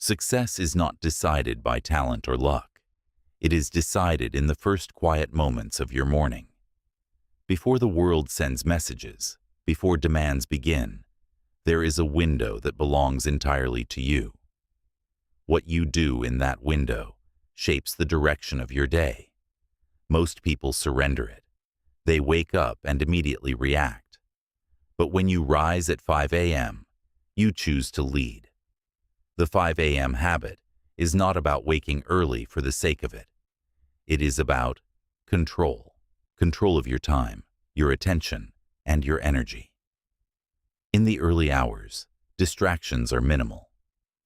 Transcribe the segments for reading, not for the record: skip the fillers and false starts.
Success is not decided by talent or luck. It is decided in the first quiet moments of your morning. Before the world sends messages, before demands begin, there is a window that belongs entirely to you. What you do in that window shapes the direction of your day. Most people surrender it. They wake up and immediately react. But when you rise at 5 a.m., you choose to lead. The 5 a.m. habit is not about waking early for the sake of it. It is about control. Control of your time, your attention, and your energy. In the early hours, distractions are minimal.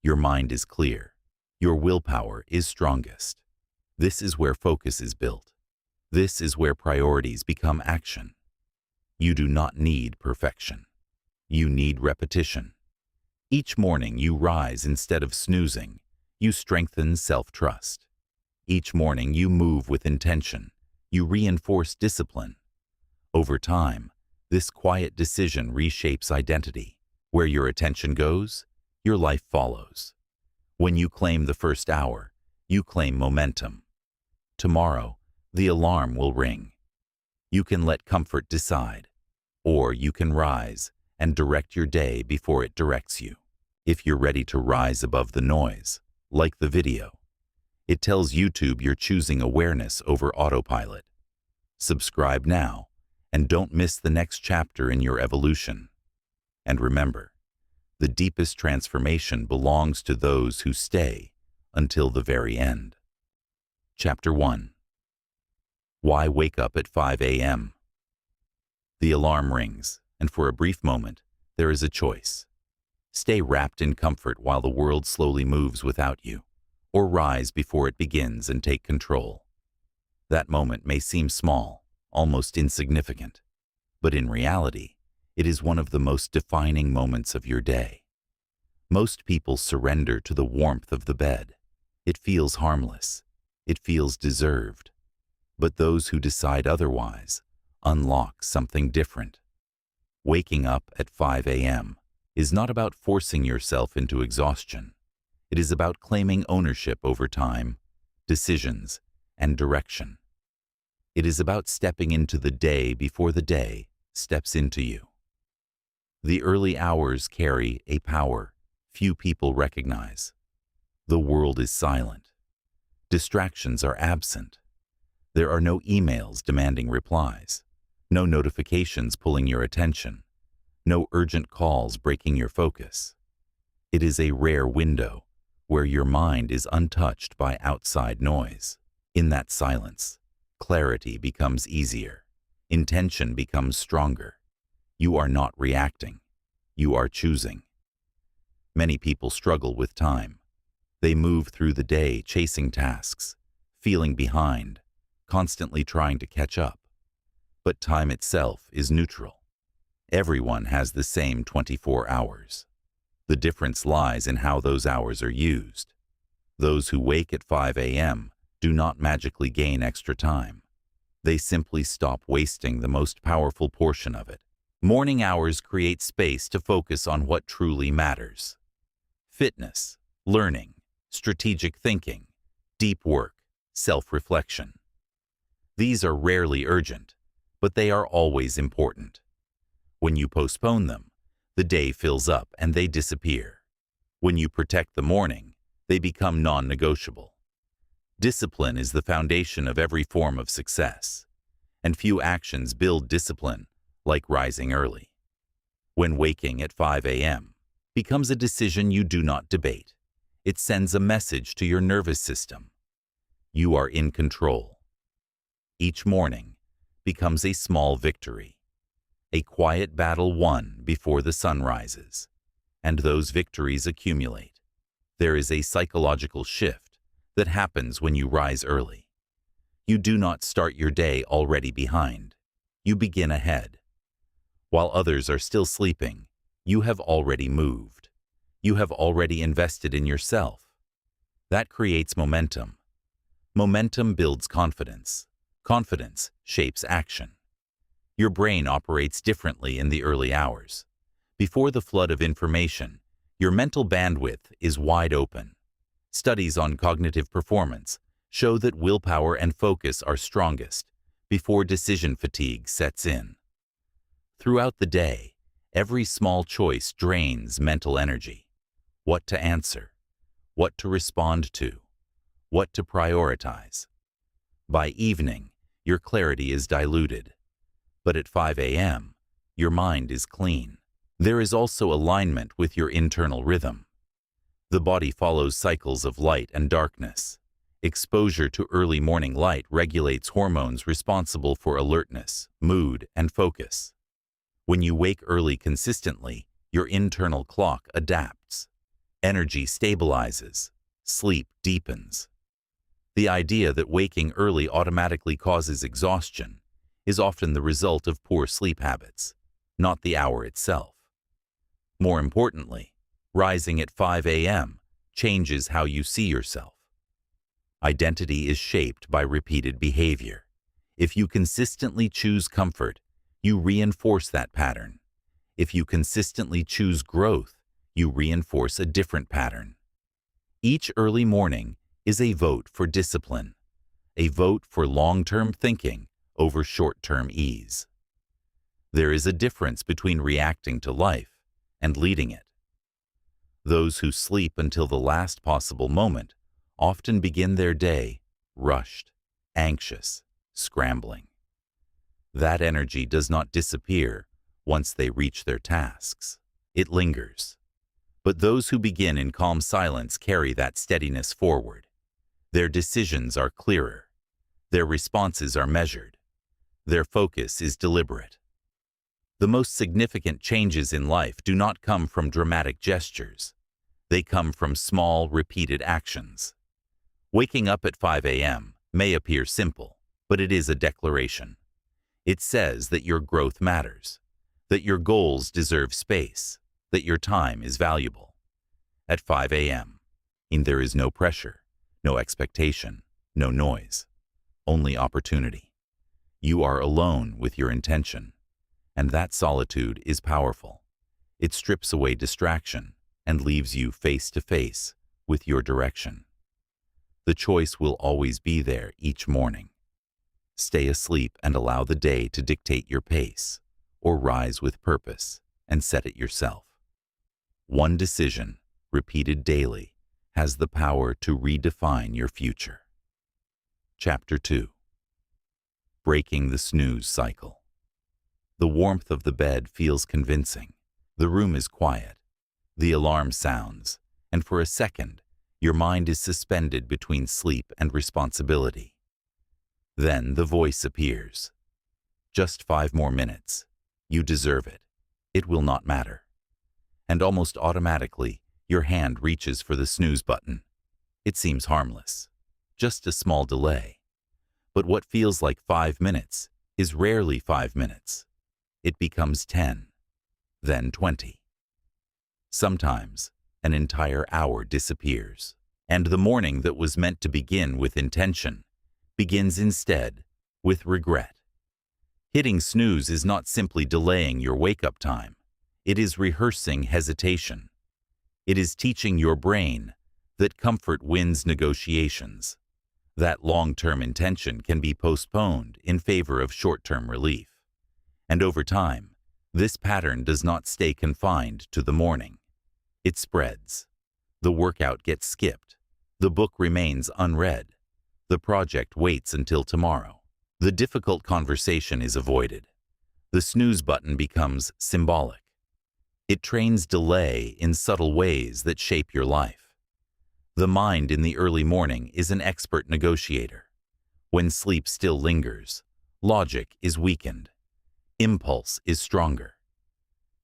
Your mind is clear. Your willpower is strongest. This is where focus is built. This is where priorities become action. You do not need perfection. You need repetition. Each morning you rise instead of snoozing. You strengthen self-trust. Each morning you move with intention. You reinforce discipline. Over time, this quiet decision reshapes identity. Where your attention goes, your life follows. When you claim the first hour, you claim momentum. Tomorrow, the alarm will ring. You can let comfort decide, or you can rise and direct your day before it directs you. If you're ready to rise above the noise, like the video, it tells YouTube you're choosing awareness over autopilot. Subscribe now and don't miss the next chapter in your evolution. And remember, the deepest transformation belongs to those who stay until the very end. Chapter 1. Why wake up at 5 a.m.? The alarm rings, and for a brief moment, there is a choice. Stay wrapped in comfort while the world slowly moves without you, or rise before it begins and take control. That moment may seem small, almost insignificant, but in reality, it is one of the most defining moments of your day. Most people surrender to the warmth of the bed. It feels harmless. It feels deserved. But those who decide otherwise unlock something different. Waking up at 5 a.m. is not about forcing yourself into exhaustion. It is about claiming ownership over time, decisions, and direction. It is about stepping into the day before the day steps into you. The early hours carry a power few people recognize. The world is silent. Distractions are absent. There are no emails demanding replies, no notifications pulling your attention, no urgent calls breaking your focus. It is a rare window where your mind is untouched by outside noise. In that silence, clarity becomes easier. Intention becomes stronger. You are not reacting. You are choosing. Many people struggle with time. They move through the day chasing tasks, feeling behind, constantly trying to catch up. But time itself is neutral. Everyone has the same 24 hours. The difference lies in how those hours are used. Those who wake at 5 a.m. do not magically gain extra time. They simply stop wasting the most powerful portion of it. Morning hours create space to focus on what truly matters. Fitness, learning, strategic thinking, deep work, self-reflection. These are rarely urgent, but they are always important. When you postpone them, the day fills up and they disappear. When you protect the morning, they become non-negotiable. Discipline is the foundation of every form of success, and few actions build discipline like rising early. When waking at 5 a.m. becomes a decision you do not debate, it sends a message to your nervous system. You are in control. Each morning becomes a small victory, a quiet battle won before the sun rises, and those victories accumulate. There is a psychological shift that happens when you rise early. You do not start your day already behind. You begin ahead. While others are still sleeping, you have already moved. You have already invested in yourself. That creates momentum. Momentum builds confidence. Confidence shapes action. Your brain operates differently in the early hours. Before the flood of information, your mental bandwidth is wide open. Studies on cognitive performance show that willpower and focus are strongest before decision fatigue sets in. Throughout the day, every small choice drains mental energy. What to answer, what to respond to, what to prioritize. By evening, your clarity is diluted. But at 5 a.m., your mind is clean. There is also alignment with your internal rhythm. The body follows cycles of light and darkness. Exposure to early morning light regulates hormones responsible for alertness, mood, and focus. When you wake early consistently, your internal clock adapts. Energy stabilizes. Sleep deepens. The idea that waking early automatically causes exhaustion is often the result of poor sleep habits, not the hour itself. More importantly, rising at 5 a.m. changes how you see yourself. Identity is shaped by repeated behavior. If you consistently choose comfort, you reinforce that pattern. If you consistently choose growth, you reinforce a different pattern. Each early morning is a vote for discipline, a vote for long-term thinking over short-term ease. There is a difference between reacting to life and leading it. Those who sleep until the last possible moment often begin their day rushed, anxious, scrambling. That energy does not disappear once they reach their tasks. It lingers. But those who begin in calm silence carry that steadiness forward. Their decisions are clearer. Their responses are measured. Their focus is deliberate. The most significant changes in life do not come from dramatic gestures. They come from small, repeated actions. Waking up at 5 a.m. may appear simple, but it is a declaration. It says that your growth matters, that your goals deserve space, that your time is valuable. At 5 a.m., there is no pressure, no expectation, no noise, only opportunity. You are alone with your intention, and that solitude is powerful. It strips away distraction and leaves you face to face with your direction. The choice will always be there each morning. Stay asleep and allow the day to dictate your pace, or rise with purpose and set it yourself. One decision, repeated daily, has the power to redefine your future. Chapter 2. Breaking the snooze cycle. The warmth of the bed feels convincing. The room is quiet. The alarm sounds, and for a second, your mind is suspended between sleep and responsibility. Then the voice appears. Just 5 more minutes. You deserve it. It will not matter. And almost automatically, your hand reaches for the snooze button. It seems harmless. Just a small delay. But what feels like 5 minutes is rarely 5 minutes. It becomes 10, then 20. Sometimes, an entire hour disappears, and the morning that was meant to begin with intention begins instead with regret. Hitting snooze is not simply delaying your wake-up time. It is rehearsing hesitation. It is teaching your brain that comfort wins negotiations, that long-term intention can be postponed in favor of short-term relief. And over time, this pattern does not stay confined to the morning. It spreads. The workout gets skipped. The book remains unread. The project waits until tomorrow. The difficult conversation is avoided. The snooze button becomes symbolic. It trains delay in subtle ways that shape your life. The mind in the early morning is an expert negotiator. When sleep still lingers, logic is weakened. Impulse is stronger.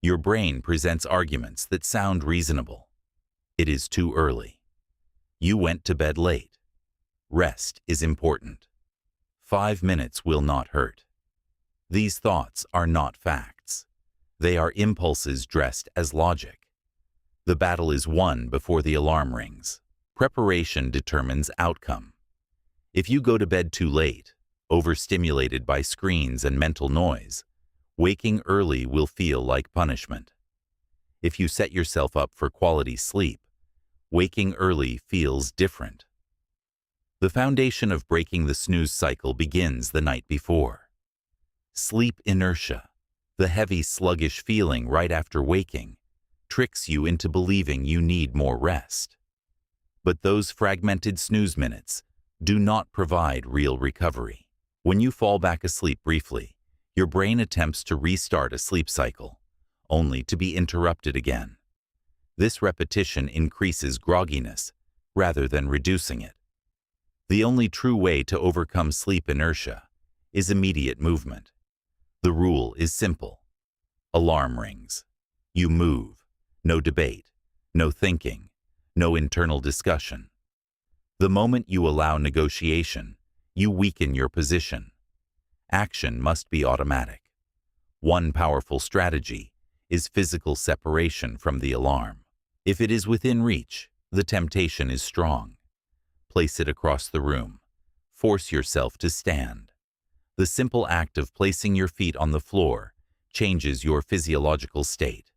Your brain presents arguments that sound reasonable. It is too early. You went to bed late. Rest is important. 5 minutes will not hurt. These thoughts are not facts. They are impulses dressed as logic. The battle is won before the alarm rings. Preparation determines outcome. If you go to bed too late, overstimulated by screens and mental noise, waking early will feel like punishment. If you set yourself up for quality sleep, waking early feels different. The foundation of breaking the snooze cycle begins the night before. Sleep inertia, the heavy, sluggish feeling right after waking, tricks you into believing you need more rest. But those fragmented snooze minutes do not provide real recovery. When you fall back asleep briefly, your brain attempts to restart a sleep cycle, only to be interrupted again. This repetition increases grogginess rather than reducing it. The only true way to overcome sleep inertia is immediate movement. The rule is simple. Alarm rings. You move. No debate, no thinking, no internal discussion. The moment you allow negotiation, you weaken your position. Action must be automatic. One powerful strategy is physical separation from the alarm. If it is within reach, the temptation is strong. Place it across the room. Force yourself to stand. The simple act of placing your feet on the floor changes your physiological state.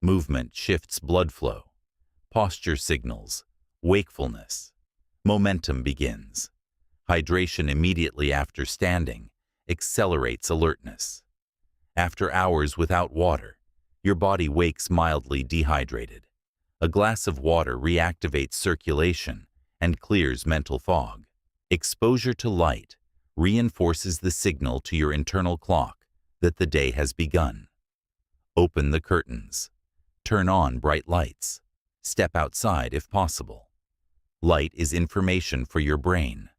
Movement shifts blood flow. Posture signals wakefulness. Momentum begins. Hydration immediately after standing accelerates alertness. After hours without water, your body wakes mildly dehydrated. A glass of water reactivates circulation and clears mental fog. Exposure to light reinforces the signal to your internal clock that the day has begun. Open the curtains. Turn on bright lights. Step outside if possible. Light is information for your brain.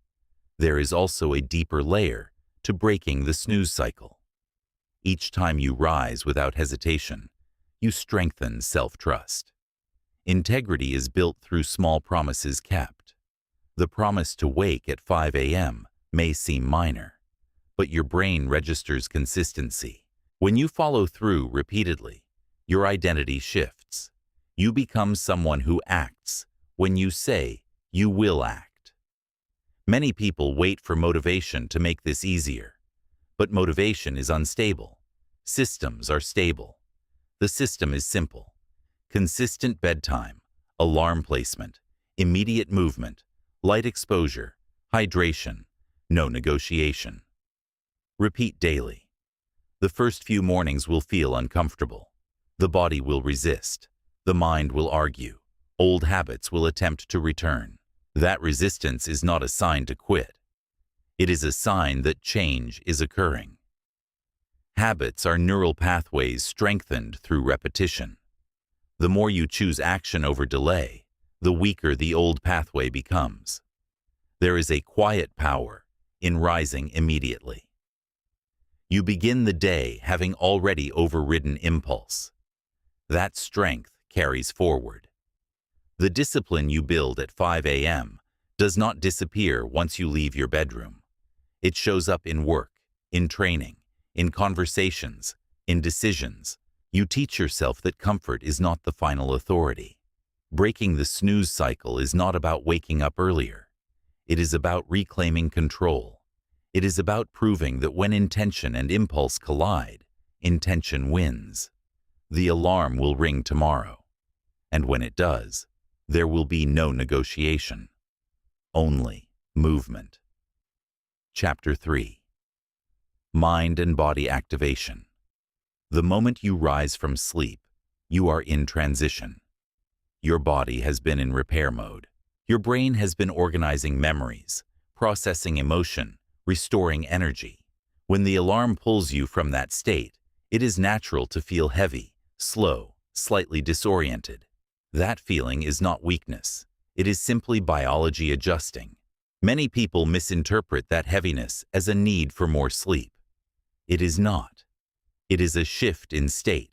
There is also a deeper layer to breaking the snooze cycle. Each time you rise without hesitation, you strengthen self-trust. Integrity is built through small promises kept. The promise to wake at 5 a.m. may seem minor, but your brain registers consistency. When you follow through repeatedly, your identity shifts. You become someone who acts when you say you will act. Many people wait for motivation to make this easier, but motivation is unstable. Systems are stable. The system is simple. Consistent bedtime, alarm placement, immediate movement, light exposure, hydration, no negotiation. Repeat daily. The first few mornings will feel uncomfortable. The body will resist. The mind will argue. Old habits will attempt to return. That resistance is not a sign to quit. It is a sign that change is occurring. Habits are neural pathways strengthened through repetition. The more you choose action over delay, the weaker the old pathway becomes. There is a quiet power in rising immediately. You begin the day having already overridden impulse. That strength carries forward. The discipline you build at 5 a.m. does not disappear once you leave your bedroom. It shows up in work, in training, in conversations, in decisions. You teach yourself that comfort is not the final authority. Breaking the snooze cycle is not about waking up earlier. It is about reclaiming control. It is about proving that when intention and impulse collide, intention wins. The alarm will ring tomorrow. And when it does, there will be no negotiation. Only movement. Chapter 3. Mind and Body Activation. The moment you rise from sleep, you are in transition. Your body has been in repair mode. Your brain has been organizing memories, processing emotion, restoring energy. When the alarm pulls you from that state, it is natural to feel heavy, slow, slightly disoriented. That feeling is not weakness. It is simply biology adjusting. Many people misinterpret that heaviness as a need for more sleep. It is not. It is a shift in state.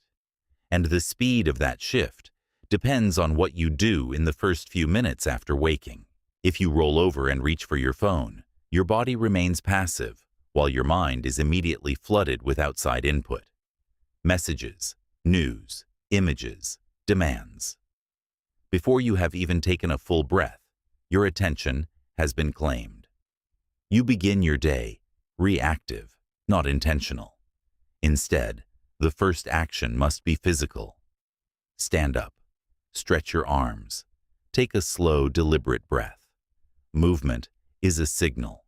And the speed of that shift depends on what you do in the first few minutes after waking. If you roll over and reach for your phone, your body remains passive, while your mind is immediately flooded with outside input. Messages, news, images, demands. Before you have even taken a full breath, your attention has been claimed. You begin your day reactive, not intentional. Instead, the first action must be physical. Stand up. Stretch your arms. Take a slow, deliberate breath. Movement is a signal.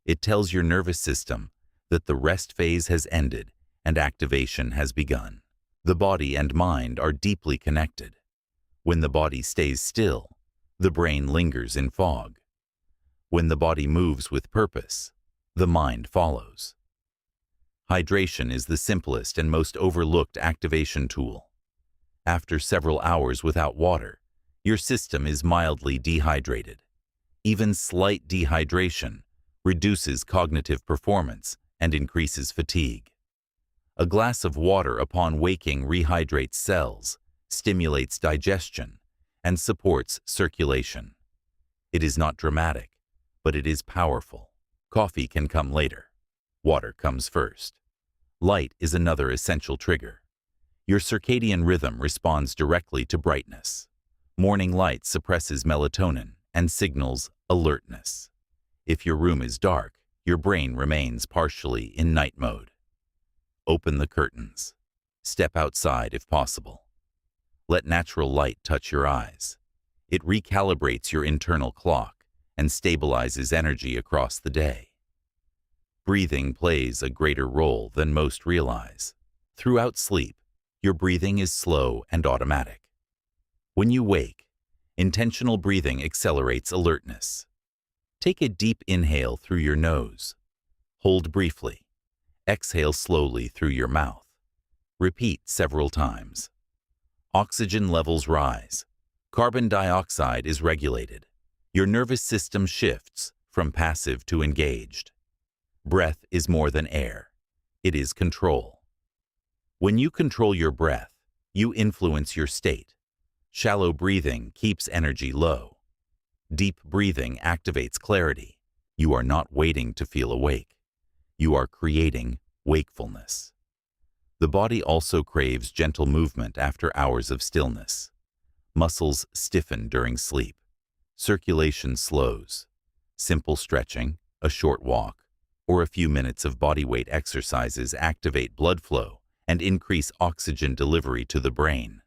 It tells your nervous system that the rest phase has ended and activation has begun. The body and mind are deeply connected. When the body stays still, the brain lingers in fog. When the body moves with purpose, the mind follows. Hydration is the simplest and most overlooked activation tool. After several hours without water, your system is mildly dehydrated. Even slight dehydration reduces cognitive performance and increases fatigue. A glass of water upon waking rehydrates cells, stimulates digestion, and supports circulation. It is not dramatic, but it is powerful. Coffee can come later. Water comes first. Light is another essential trigger. Your circadian rhythm responds directly to brightness. Morning light suppresses melatonin and signals alertness. If your room is dark, your brain remains partially in night mode. Open the curtains. Step outside if possible. Let natural light touch your eyes. It recalibrates your internal clock and stabilizes energy across the day. Breathing plays a greater role than most realize. Throughout sleep, your breathing is slow and automatic. When you wake, intentional breathing accelerates alertness. Take a deep inhale through your nose. Hold briefly. Exhale slowly through your mouth. Repeat several times. Oxygen levels rise. Carbon dioxide is regulated. Your nervous system shifts from passive to engaged. Breath is more than air. It is control. When you control your breath, you influence your state. Shallow breathing keeps energy low. Deep breathing activates clarity. You are not waiting to feel awake. You are creating wakefulness. The body also craves gentle movement after hours of stillness. Muscles stiffen during sleep. Circulation slows. Simple stretching, a short walk, or a few minutes of bodyweight exercises activate blood flow and increase oxygen delivery to the brain.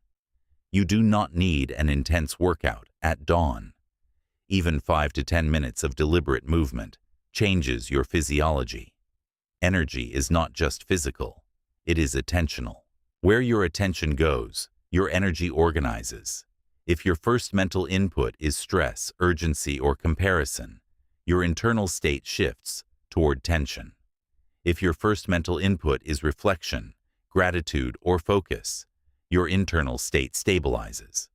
You do not need an intense workout at dawn. Even 5 to 10 minutes of deliberate movement changes your physiology. Energy is not just physical, it is attentional. Where your attention goes, your energy organizes. If your first mental input is stress, urgency, or comparison, your internal state shifts toward tension. If your first mental input is reflection, gratitude, or focus, your internal state stabilizes.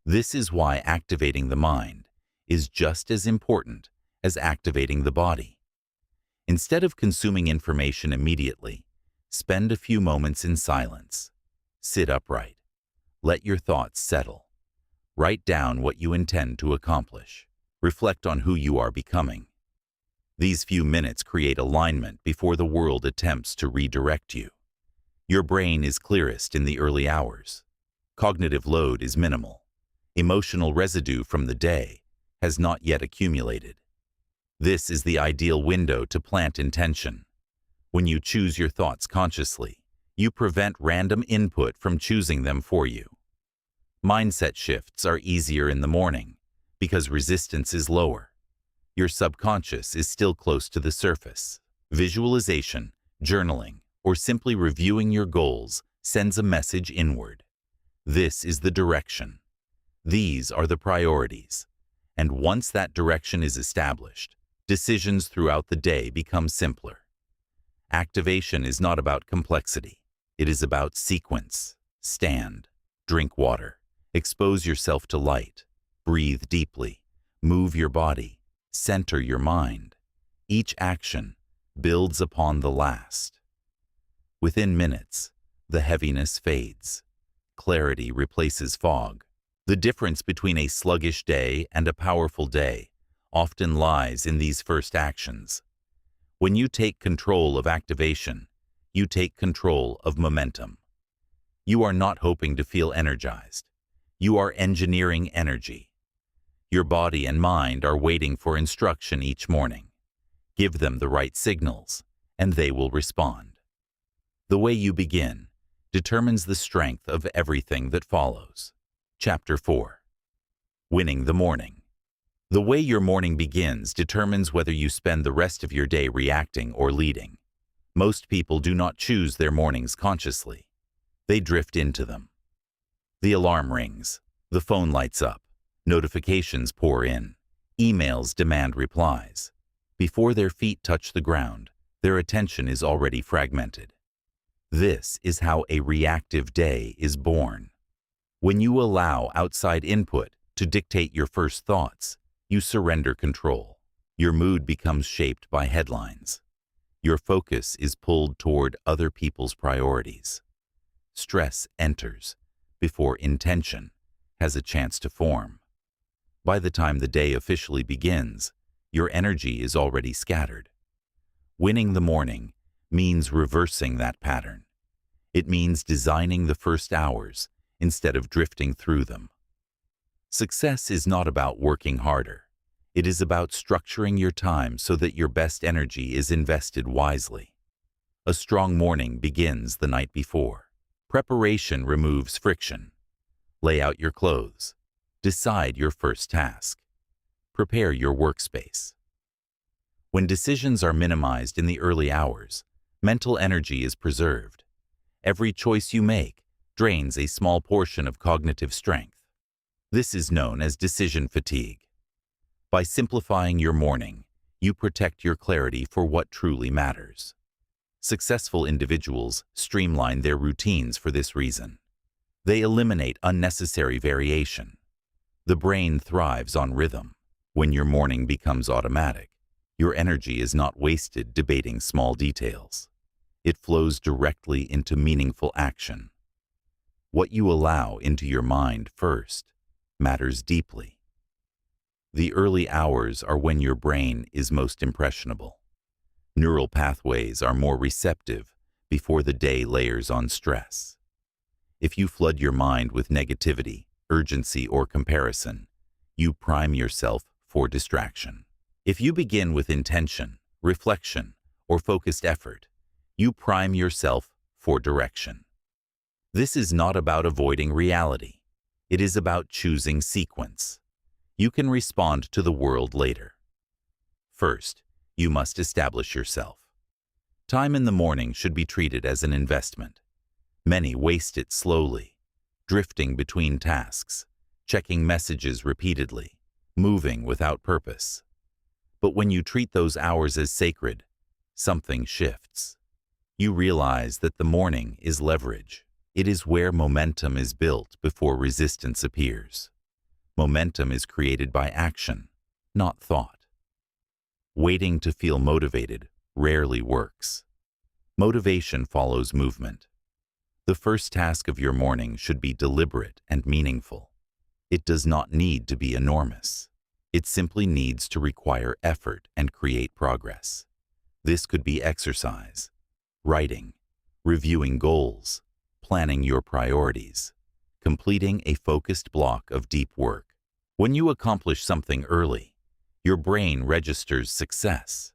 This is why activating the mind is just as important as activating the body. Instead of consuming information immediately, spend a few moments in silence. Sit upright. Let your thoughts settle. Write down what you intend to accomplish. Reflect on who you are becoming. These few minutes create alignment before the world attempts to redirect you. Your brain is clearest in the early hours. Cognitive load is minimal. Emotional residue from the day has not yet accumulated. This is the ideal window to plant intention. When you choose your thoughts consciously, you prevent random input from choosing them for you. Mindset shifts are easier in the morning because resistance is lower. Your subconscious is still close to the surface. Visualization, journaling, or simply reviewing your goals sends a message inward. This is the direction. These are the priorities. And once that direction is established, decisions throughout the day become simpler. Activation is not about complexity. It is about sequence. Stand, drink water, expose yourself to light, breathe deeply, move your body, center your mind. Each action builds upon the last. Within minutes, the heaviness fades. Clarity replaces fog. The difference between a sluggish day and a powerful day often lies in these first actions. When you take control of activation, you take control of momentum. You are not hoping to feel energized. You are engineering energy. Your body and mind are waiting for instruction each morning. Give them the right signals, and they will respond. The way you begin determines the strength of everything that follows. Chapter 4. Winning the morning. The way your morning begins determines whether you spend the rest of your day reacting or leading. Most people do not choose their mornings consciously. They drift into them. The alarm rings. The phone lights up. Notifications pour in. Emails demand replies. Before their feet touch the ground, their attention is already fragmented. This is how a reactive day is born. When you allow outside input to dictate your first thoughts, you surrender control. Your mood becomes shaped by headlines. Your focus is pulled toward other people's priorities. Stress enters before intention has a chance to form. By the time the day officially begins, your energy is already scattered. Winning the morning means reversing that pattern. It means designing the first hours instead of drifting through them. Success is not about working harder. It is about structuring your time so that your best energy is invested wisely. A strong morning begins the night before. Preparation removes friction. Lay out your clothes. Decide your first task. Prepare your workspace. When decisions are minimized in the early hours, mental energy is preserved. Every choice you make drains a small portion of cognitive strength. This is known as decision fatigue. By simplifying your morning, you protect your clarity for what truly matters. Successful individuals streamline their routines for this reason. They eliminate unnecessary variation. The brain thrives on rhythm. When your morning becomes automatic, your energy is not wasted debating small details. It flows directly into meaningful action. What you allow into your mind first matters deeply. The early hours are when your brain is most impressionable. Neural pathways are more receptive before the day layers on stress. If you flood your mind with negativity, urgency, or comparison, you prime yourself for distraction. If you begin with intention, reflection, or focused effort, you prime yourself for direction. This is not about avoiding reality. It is about choosing sequence. You can respond to the world later. First, you must establish yourself. Time in the morning should be treated as an investment. Many waste it slowly, drifting between tasks, checking messages repeatedly, moving without purpose. But when you treat those hours as sacred, something shifts. You realize that the morning is leverage. It is where momentum is built before resistance appears. Momentum is created by action, not thought. Waiting to feel motivated rarely works. Motivation follows movement. The first task of your morning should be deliberate and meaningful. It does not need to be enormous. It simply needs to require effort and create progress. This could be exercise, writing, reviewing goals, planning your priorities, completing a focused block of deep work. When you accomplish something early, your brain registers success.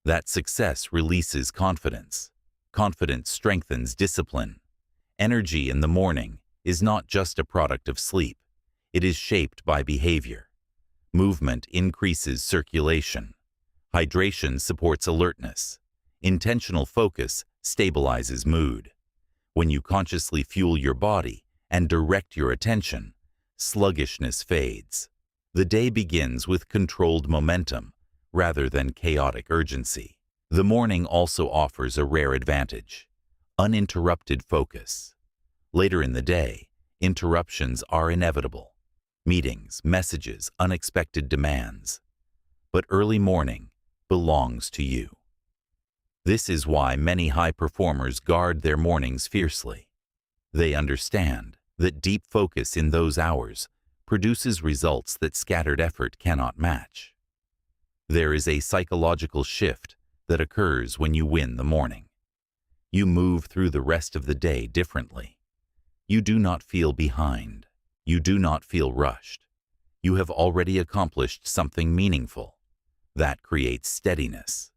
That success releases confidence. Confidence strengthens discipline. Energy in the morning is not just a product of sleep. It is shaped by behavior. Movement increases circulation. Hydration supports alertness. Intentional focus stabilizes mood. When you consciously fuel your body and direct your attention, sluggishness fades. The day begins with controlled momentum rather than chaotic urgency. The morning also offers a rare advantage: uninterrupted focus. Later in the day, interruptions are inevitable. Meetings, messages, unexpected demands. But early morning belongs to you. This is why many high performers guard their mornings fiercely. They understand that deep focus in those hours produces results that scattered effort cannot match. There is a psychological shift that occurs when you win the morning. You move through the rest of the day differently. You do not feel behind. You do not feel rushed. You have already accomplished something meaningful. That creates steadiness.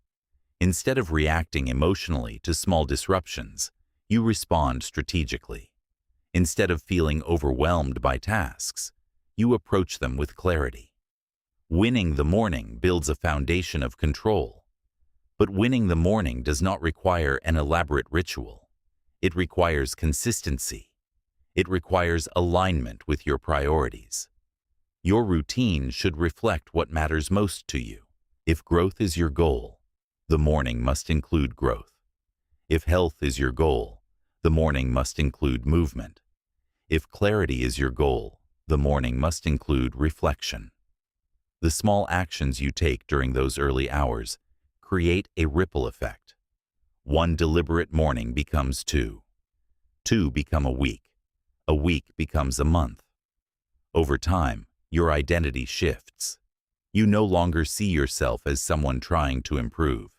Instead of reacting emotionally to small disruptions, you respond strategically. Instead of feeling overwhelmed by tasks, you approach them with clarity. Winning the morning builds a foundation of control. But winning the morning does not require an elaborate ritual. It requires consistency. It requires alignment with your priorities. Your routine should reflect what matters most to you. If growth is your goal, the morning must include growth. If health is your goal, the morning must include movement. If clarity is your goal, the morning must include reflection. The small actions you take during those early hours create a ripple effect. One deliberate morning becomes two. Two become a week. A week becomes a month. Over time, your identity shifts. You no longer see yourself as someone trying to improve.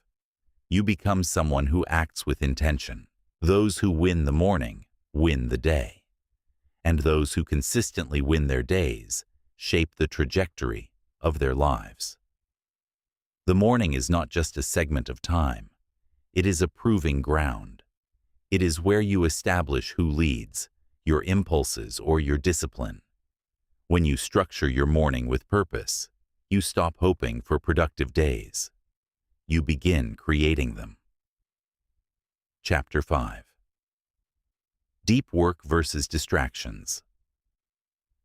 You become someone who acts with intention. Those who win the morning win the day. And those who consistently win their days shape the trajectory of their lives. The morning is not just a segment of time. It is a proving ground. It is where you establish who leads, your impulses or your discipline. When you structure your morning with purpose, you stop hoping for productive days. You begin creating them. Chapter 5. Deep work versus distractions.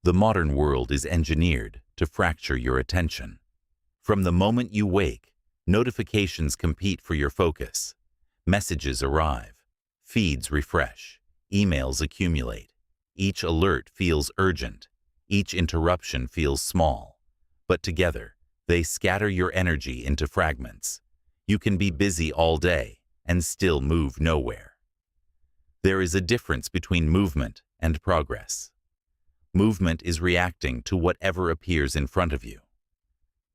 The modern world is engineered to fracture your attention. From the moment you wake, notifications compete for your focus. Messages arrive, feeds refresh, emails accumulate. Each alert feels urgent, each interruption feels small. But together, they scatter your energy into fragments. You can be busy all day and still move nowhere. There is a difference between movement and progress. Movement is reacting to whatever appears in front of you.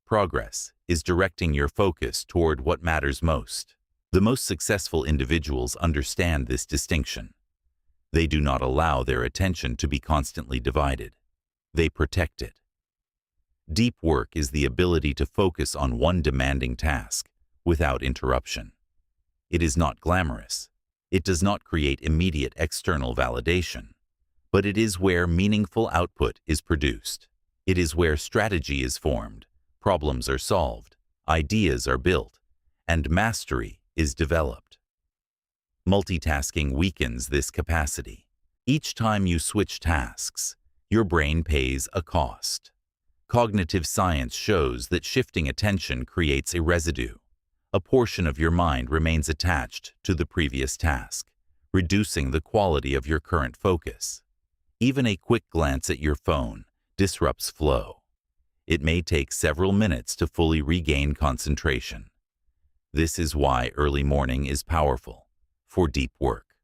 Progress is directing your focus toward what matters most. The most successful individuals understand this distinction. They do not allow their attention to be constantly divided. They protect it. Deep work is the ability to focus on one demanding task without interruption. It is not glamorous. It does not create immediate external validation. But it is where meaningful output is produced. It is where strategy is formed, problems are solved, ideas are built, and mastery is developed. Multitasking weakens this capacity. Each time you switch tasks, your brain pays a cost. Cognitive science shows that shifting attention creates a residue. A portion of your mind remains attached to the previous task, reducing the quality of your current focus. Even a quick glance at your phone disrupts flow. It may take several minutes to fully regain concentration. This is why early morning is powerful for deep work.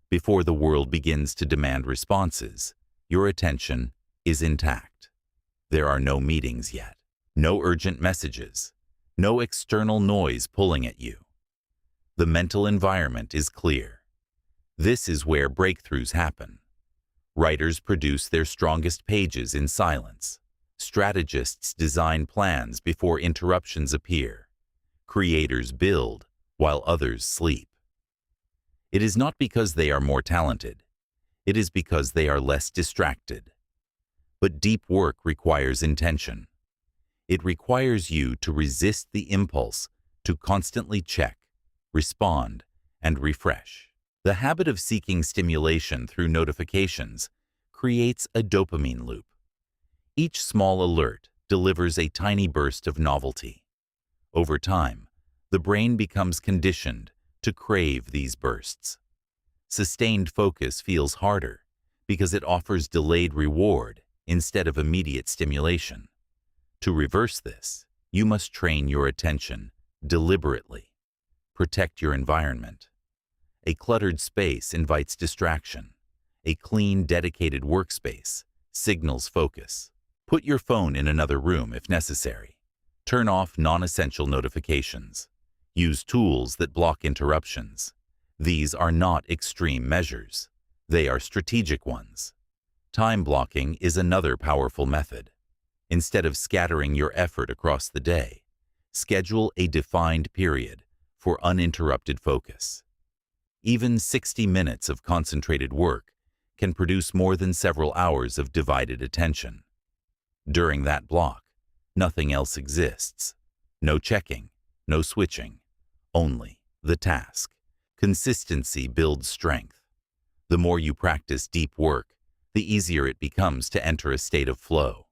Before the world begins to demand responses, your attention is intact. There are no meetings yet, no urgent messages, no external noise pulling at you. The mental environment is clear. This is where breakthroughs happen. Writers produce their strongest pages in silence. Strategists design plans before interruptions appear. Creators build while others sleep. It is not because they are more talented. It is because they are less distracted. But deep work requires intention. It requires you to resist the impulse to constantly check, respond, and refresh. The habit of seeking stimulation through notifications creates a dopamine loop. Each small alert delivers a tiny burst of novelty. Over time, the brain becomes conditioned to crave these bursts. Sustained focus feels harder because it offers delayed reward instead of immediate stimulation. To reverse this, you must train your attention deliberately. Protect your environment. A cluttered space invites distraction. A clean, dedicated workspace signals focus. Put your phone in another room if necessary. Turn off non-essential notifications. Use tools that block interruptions. These are not extreme measures. They are strategic ones. Time blocking is another powerful method. Instead of scattering your effort across the day, schedule a defined period for uninterrupted focus. Even 60 minutes of concentrated work can produce more than several hours of divided attention. During that block, nothing else exists. No checking, no switching, only the task. Consistency builds strength. The more you practice deep work, the easier it becomes to enter a state of flow.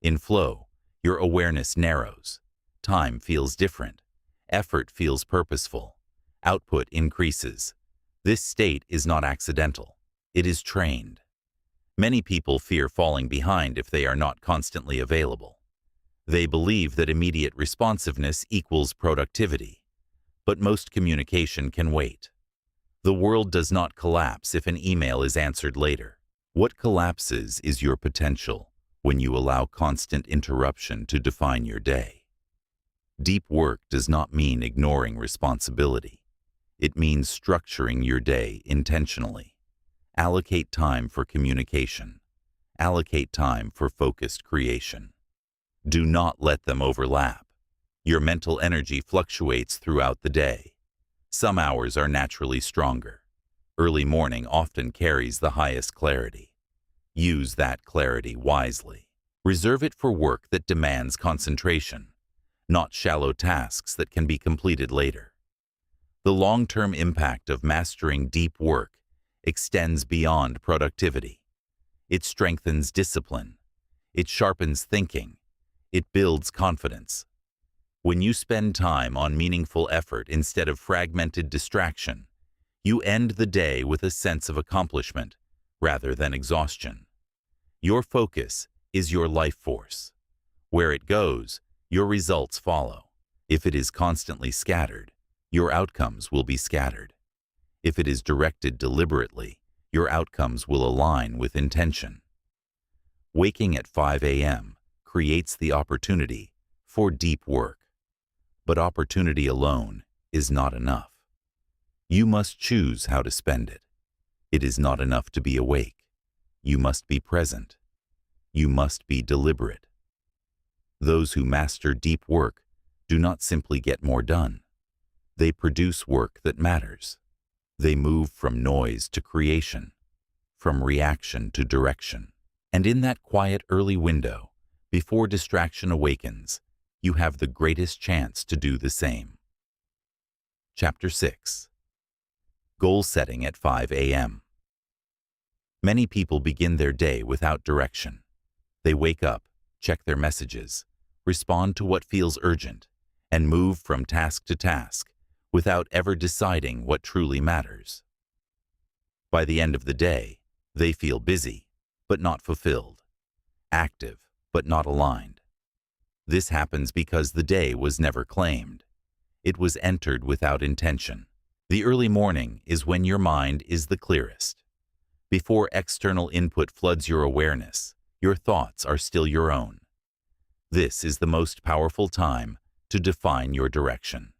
In flow, your awareness narrows. Time feels different. Effort feels purposeful. Output increases. This state is not accidental. It is trained. Many people fear falling behind if they are not constantly available. They believe that immediate responsiveness equals productivity. But most communication can wait. The world does not collapse if an email is answered later. What collapses is your potential when you allow constant interruption to define your day. Deep work does not mean ignoring responsibility. It means structuring your day intentionally. Allocate time for communication. Allocate time for focused creation. Do not let them overlap. Your mental energy fluctuates throughout the day. Some hours are naturally stronger. Early morning often carries the highest clarity. Use that clarity wisely. Reserve it for work that demands concentration, not shallow tasks that can be completed later. The long-term impact of mastering deep work extends beyond productivity. It strengthens discipline. It sharpens thinking. It builds confidence. When you spend time on meaningful effort instead of fragmented distraction, you end the day with a sense of accomplishment rather than exhaustion. Your focus is your life force. Where it goes, your results follow. If it is constantly scattered, your outcomes will be scattered. If it is directed deliberately, your outcomes will align with intention. Waking at 5 a.m. creates the opportunity for deep work. But opportunity alone is not enough. You must choose how to spend it. It is not enough to be awake. You must be present. You must be deliberate. Those who master deep work do not simply get more done. They produce work that matters. They move from noise to creation, from reaction to direction. And in that quiet early window, before distraction awakens, you have the greatest chance to do the same. Chapter 6. Goal Setting at 5 a.m. Many people begin their day without direction. They wake up, check their messages, respond to what feels urgent, and move from task to task without ever deciding what truly matters. By the end of the day, they feel busy, but not fulfilled, active, but not aligned. This happens because the day was never claimed. It was entered without intention. The early morning is when your mind is the clearest. Before external input floods your awareness, your thoughts are still your own. This is the most powerful time to define your direction.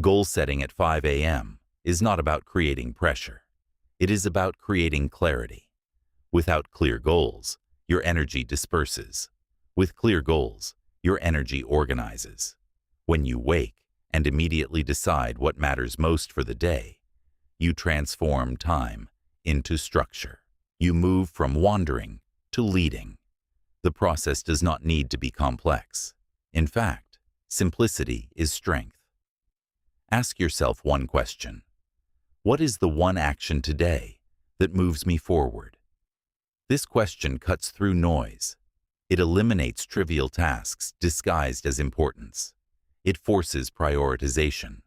Goal setting at 5 a.m. is not about creating pressure. It is about creating clarity. Without clear goals, your energy disperses. With clear goals, your energy organizes. When you wake and immediately decide what matters most for the day, you transform time into structure. You move from wandering to leading. The process does not need to be complex. In fact, simplicity is strength. Ask yourself one question. What is the one action today that moves me forward? This question cuts through noise. It eliminates trivial tasks disguised as importance. It forces prioritization.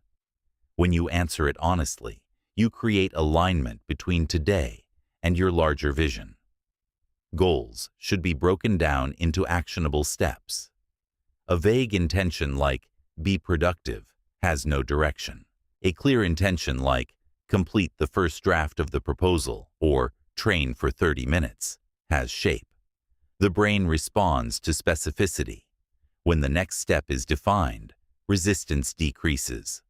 When you answer it honestly, you create alignment between today and your larger vision. Goals should be broken down into actionable steps. A vague intention like, be productive, has no direction. A clear intention like, complete the first draft of the proposal, or train for 30 minutes, has shape. The brain responds to specificity. When the next step is defined, resistance decreases.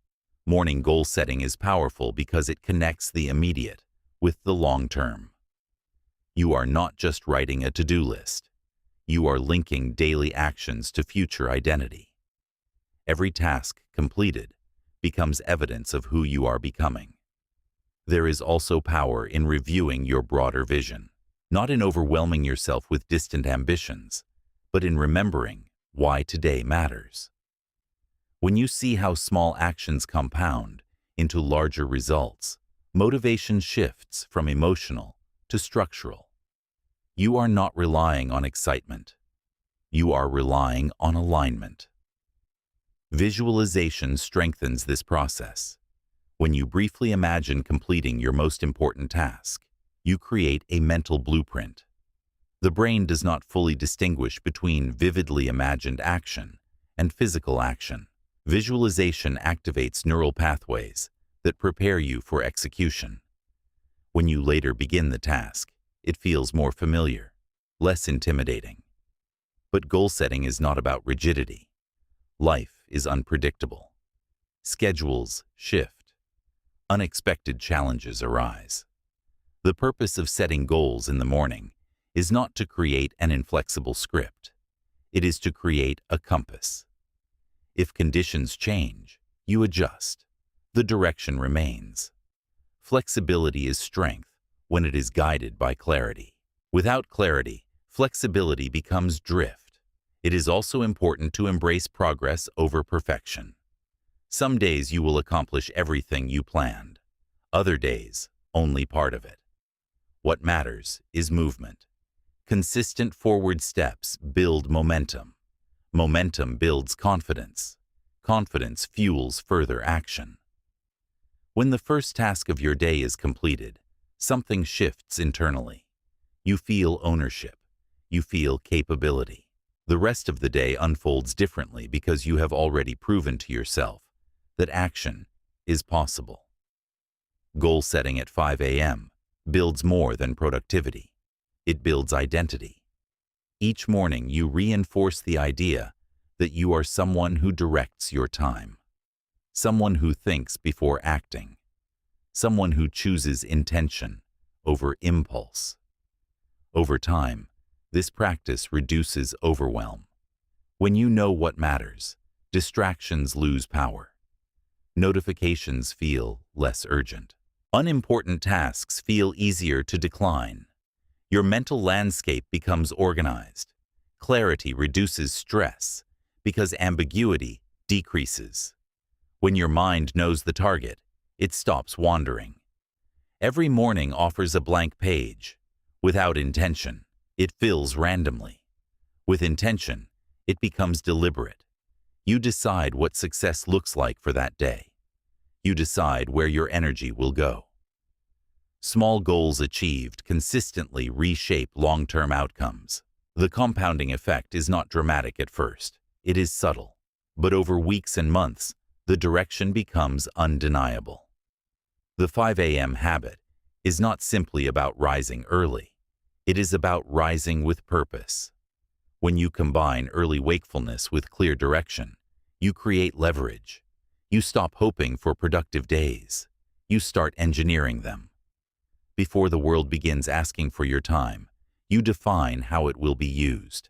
Morning goal setting is powerful because it connects the immediate with the long term. You are not just writing a to-do list. You are linking daily actions to future identity. Every task completed becomes evidence of who you are becoming. There is also power in reviewing your broader vision. not in overwhelming yourself with distant ambitions, but in remembering why today matters. When you see how small actions compound into larger results, motivation shifts from emotional to structural. You are not relying on excitement. You are relying on alignment. Visualization strengthens this process. When you briefly imagine completing your most important task, you create a mental blueprint. The brain does not fully distinguish between vividly imagined action and physical action. Visualization activates neural pathways that prepare you for execution. When you later begin the task, it feels more familiar, less intimidating. But goal setting is not about rigidity. Life is unpredictable. Schedules shift. Unexpected challenges arise. The purpose of setting goals in the morning is not to create an inflexible script. It is to create a compass. If conditions change, you adjust. The direction remains. Flexibility is strength when it is guided by clarity. Without clarity, flexibility becomes drift. It is also important to embrace progress over perfection. Some days you will accomplish everything you planned. Other days, only part of it. What matters is movement. Consistent forward steps build momentum. Momentum builds confidence. Confidence fuels further action. When the first task of your day is completed, something shifts internally. You feel ownership. You feel capability. The rest of the day unfolds differently because you have already proven to yourself that action is possible. Goal setting at 5 a.m. builds more than productivity. It builds identity. Each morning you reinforce the idea that you are someone who directs your time, someone who thinks before acting, someone who chooses intention over impulse. Over time, this practice reduces overwhelm. When you know what matters, distractions lose power. Notifications feel less urgent. Unimportant tasks feel easier to decline. Your mental landscape becomes organized. Clarity reduces stress because ambiguity decreases. When your mind knows the target, it stops wandering. Every morning offers a blank page. Without intention, it fills randomly. With intention, it becomes deliberate. You decide what success looks like for that day. You decide where your energy will go. Small goals achieved consistently reshape long-term outcomes. The compounding effect is not dramatic at first. It is subtle. But over weeks and months, the direction becomes undeniable. The 5 a.m. habit is not simply about rising early. It is about rising with purpose. When you combine early wakefulness with clear direction, you create leverage. You stop hoping for productive days. You start engineering them. Before the world begins asking for your time, you define how it will be used.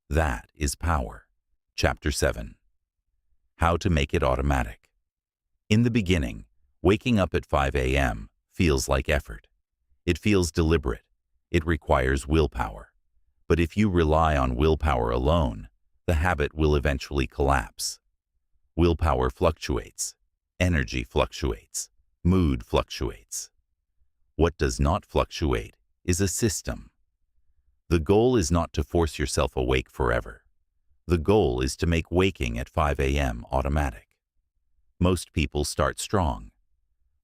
That is power. Chapter 7. How to make it automatic. In the beginning, waking up at 5 a.m. feels like effort. It feels deliberate. It requires willpower. But if you rely on willpower alone, the habit will eventually collapse. Willpower fluctuates. Energy fluctuates. Mood fluctuates. What does not fluctuate is a system. The goal is not to force yourself awake forever. The goal is to make waking at 5 a.m. automatic. Most people start strong.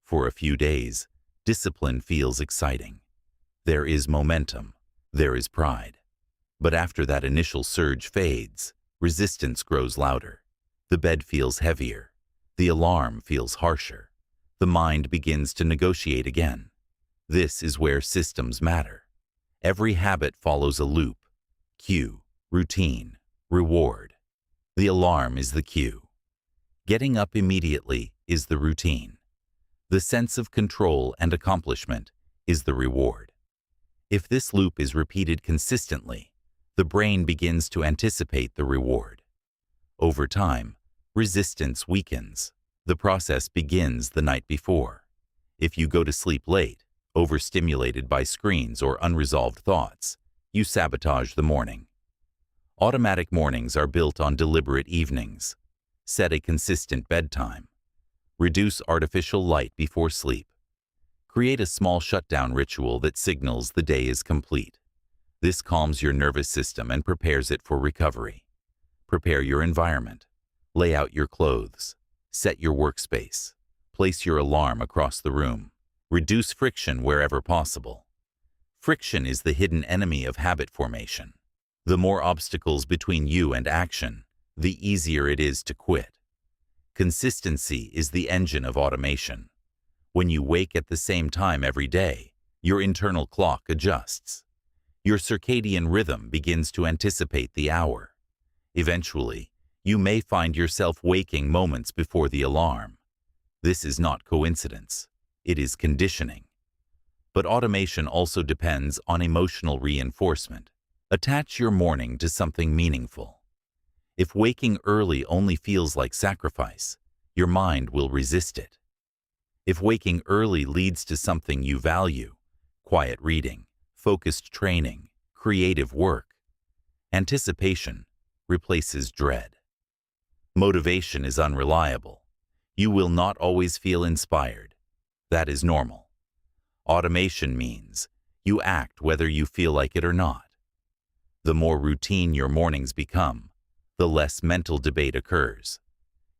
For a few days, discipline feels exciting. There is momentum. There is pride. But after that initial surge fades, resistance grows louder. The bed feels heavier. The alarm feels harsher. The mind begins to negotiate again. This is where systems matter. Every habit follows a loop. Cue, routine, reward. The alarm is the cue. Getting up immediately is the routine. The sense of control and accomplishment is the reward. If this loop is repeated consistently, the brain begins to anticipate the reward. Over time, resistance weakens. The process begins the night before. If you go to sleep late, Overstimulated by screens or unresolved thoughts, you sabotage the morning. Automatic mornings are built on deliberate evenings. Set a consistent bedtime. Reduce artificial light before sleep. Create a small shutdown ritual that signals the day is complete. This calms your nervous system and prepares it for recovery. Prepare your environment. Lay out your clothes. Set your workspace. Place your alarm across the room. Reduce friction wherever possible. Friction is the hidden enemy of habit formation. The more obstacles between you and action, the easier it is to quit. Consistency is the engine of automation. When you wake at the same time every day, your internal clock adjusts. Your circadian rhythm begins to anticipate the hour. Eventually, you may find yourself waking moments before the alarm. This is not coincidence. It is conditioning. But automation also depends on emotional reinforcement. Attach your morning to something meaningful. If waking early only feels like sacrifice, your mind will resist it. If waking early leads to something you value, quiet reading, focused training, creative work, anticipation replaces dread. Motivation is unreliable. You will not always feel inspired. That is normal. Automation means you act whether you feel like it or not. The more routine your mornings become, the less mental debate occurs.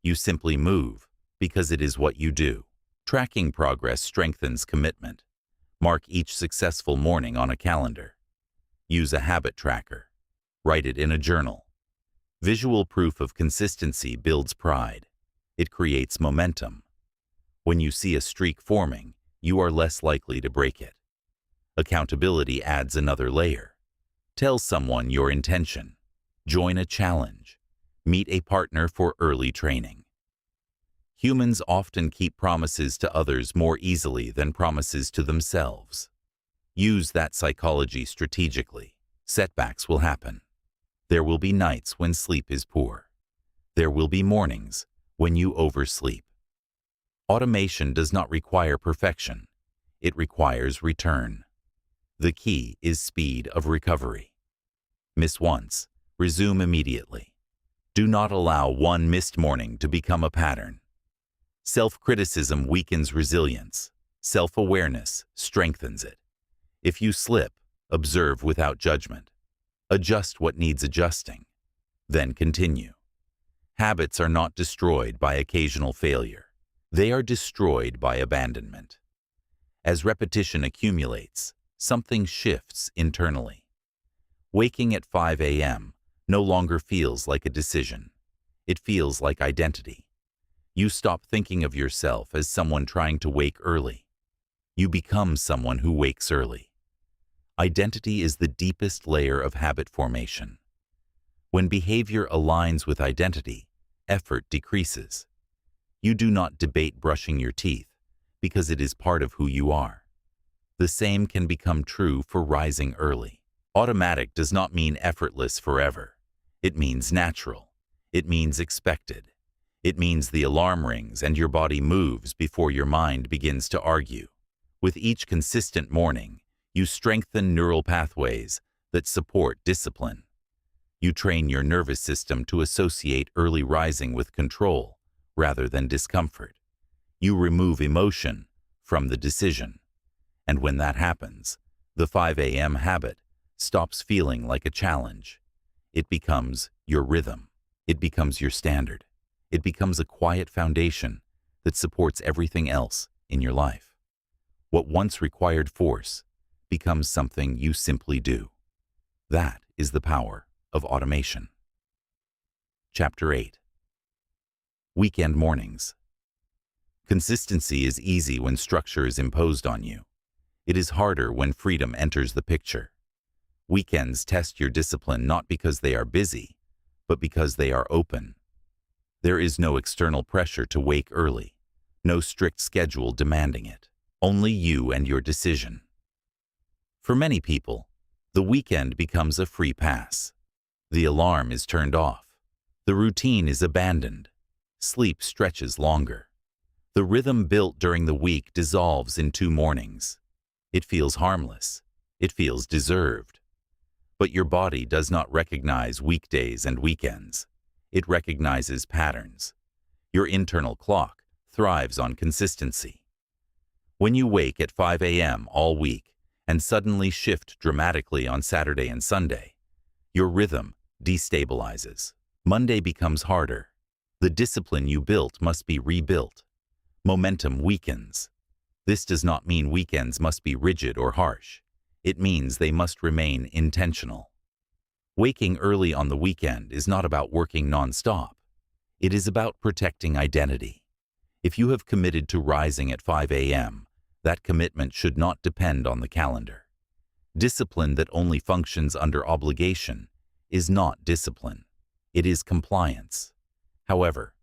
You simply move because it is what you do. Tracking progress strengthens commitment. Mark each successful morning on a calendar. Use a habit tracker. Write it in a journal. Visual proof of consistency builds pride. It creates momentum. When you see a streak forming, you are less likely to break it. Accountability adds another layer. Tell someone your intention. Join a challenge. Meet a partner for early training. Humans often keep promises to others more easily than promises to themselves. Use that psychology strategically. Setbacks will happen. There will be nights when sleep is poor. There will be mornings when you oversleep. Automation does not require perfection. It requires return. The key is speed of recovery. Miss once, resume immediately. Do not allow one missed morning to become a pattern. Self-criticism weakens resilience. Self-awareness strengthens it. If you slip, observe without judgment. Adjust what needs adjusting. Then continue. Habits are not destroyed by occasional failure. They are destroyed by abandonment. As repetition accumulates, something shifts internally. Waking at 5 a.m. no longer feels like a decision. It feels like identity. You stop thinking of yourself as someone trying to wake early. You become someone who wakes early. Identity is the deepest layer of habit formation. When behavior aligns with identity, effort decreases. You do not debate brushing your teeth because it is part of who you are. The same can become true for rising early. Automatic does not mean effortless forever. It means natural. It means expected. It means the alarm rings and your body moves before your mind begins to argue. With each consistent morning, you strengthen neural pathways that support discipline. You train your nervous system to associate early rising with control rather than discomfort. You remove emotion from the decision. And when that happens, the 5 a.m. habit stops feeling like a challenge. It becomes your rhythm. It becomes your standard. It becomes a quiet foundation that supports everything else in your life. What once required force becomes something you simply do. That is the power of automation. Chapter 8. Weekend mornings. Consistency is easy when structure is imposed on you. It is harder when freedom enters the picture. Weekends test your discipline not because they are busy, but because they are open. There is no external pressure to wake early, no strict schedule demanding it, only you and your decision. For many people, the weekend becomes a free pass. The alarm is turned off. The routine is abandoned. Sleep stretches longer. The rhythm built during the week dissolves in 2 mornings. It feels harmless. It feels deserved. But your body does not recognize weekdays and weekends. It recognizes patterns. Your internal clock thrives on consistency. When you wake at 5 a.m. all week and suddenly shift dramatically on Saturday and Sunday, your rhythm destabilizes. Monday becomes harder. The discipline you built must be rebuilt. Momentum weakens. This does not mean weekends must be rigid or harsh. It means they must remain intentional. Waking early on the weekend is not about working non-stop. It is about protecting identity. If you have committed to rising at 5 a.m., that commitment should not depend on the calendar. Discipline that only functions under obligation is not discipline. It is compliance. However,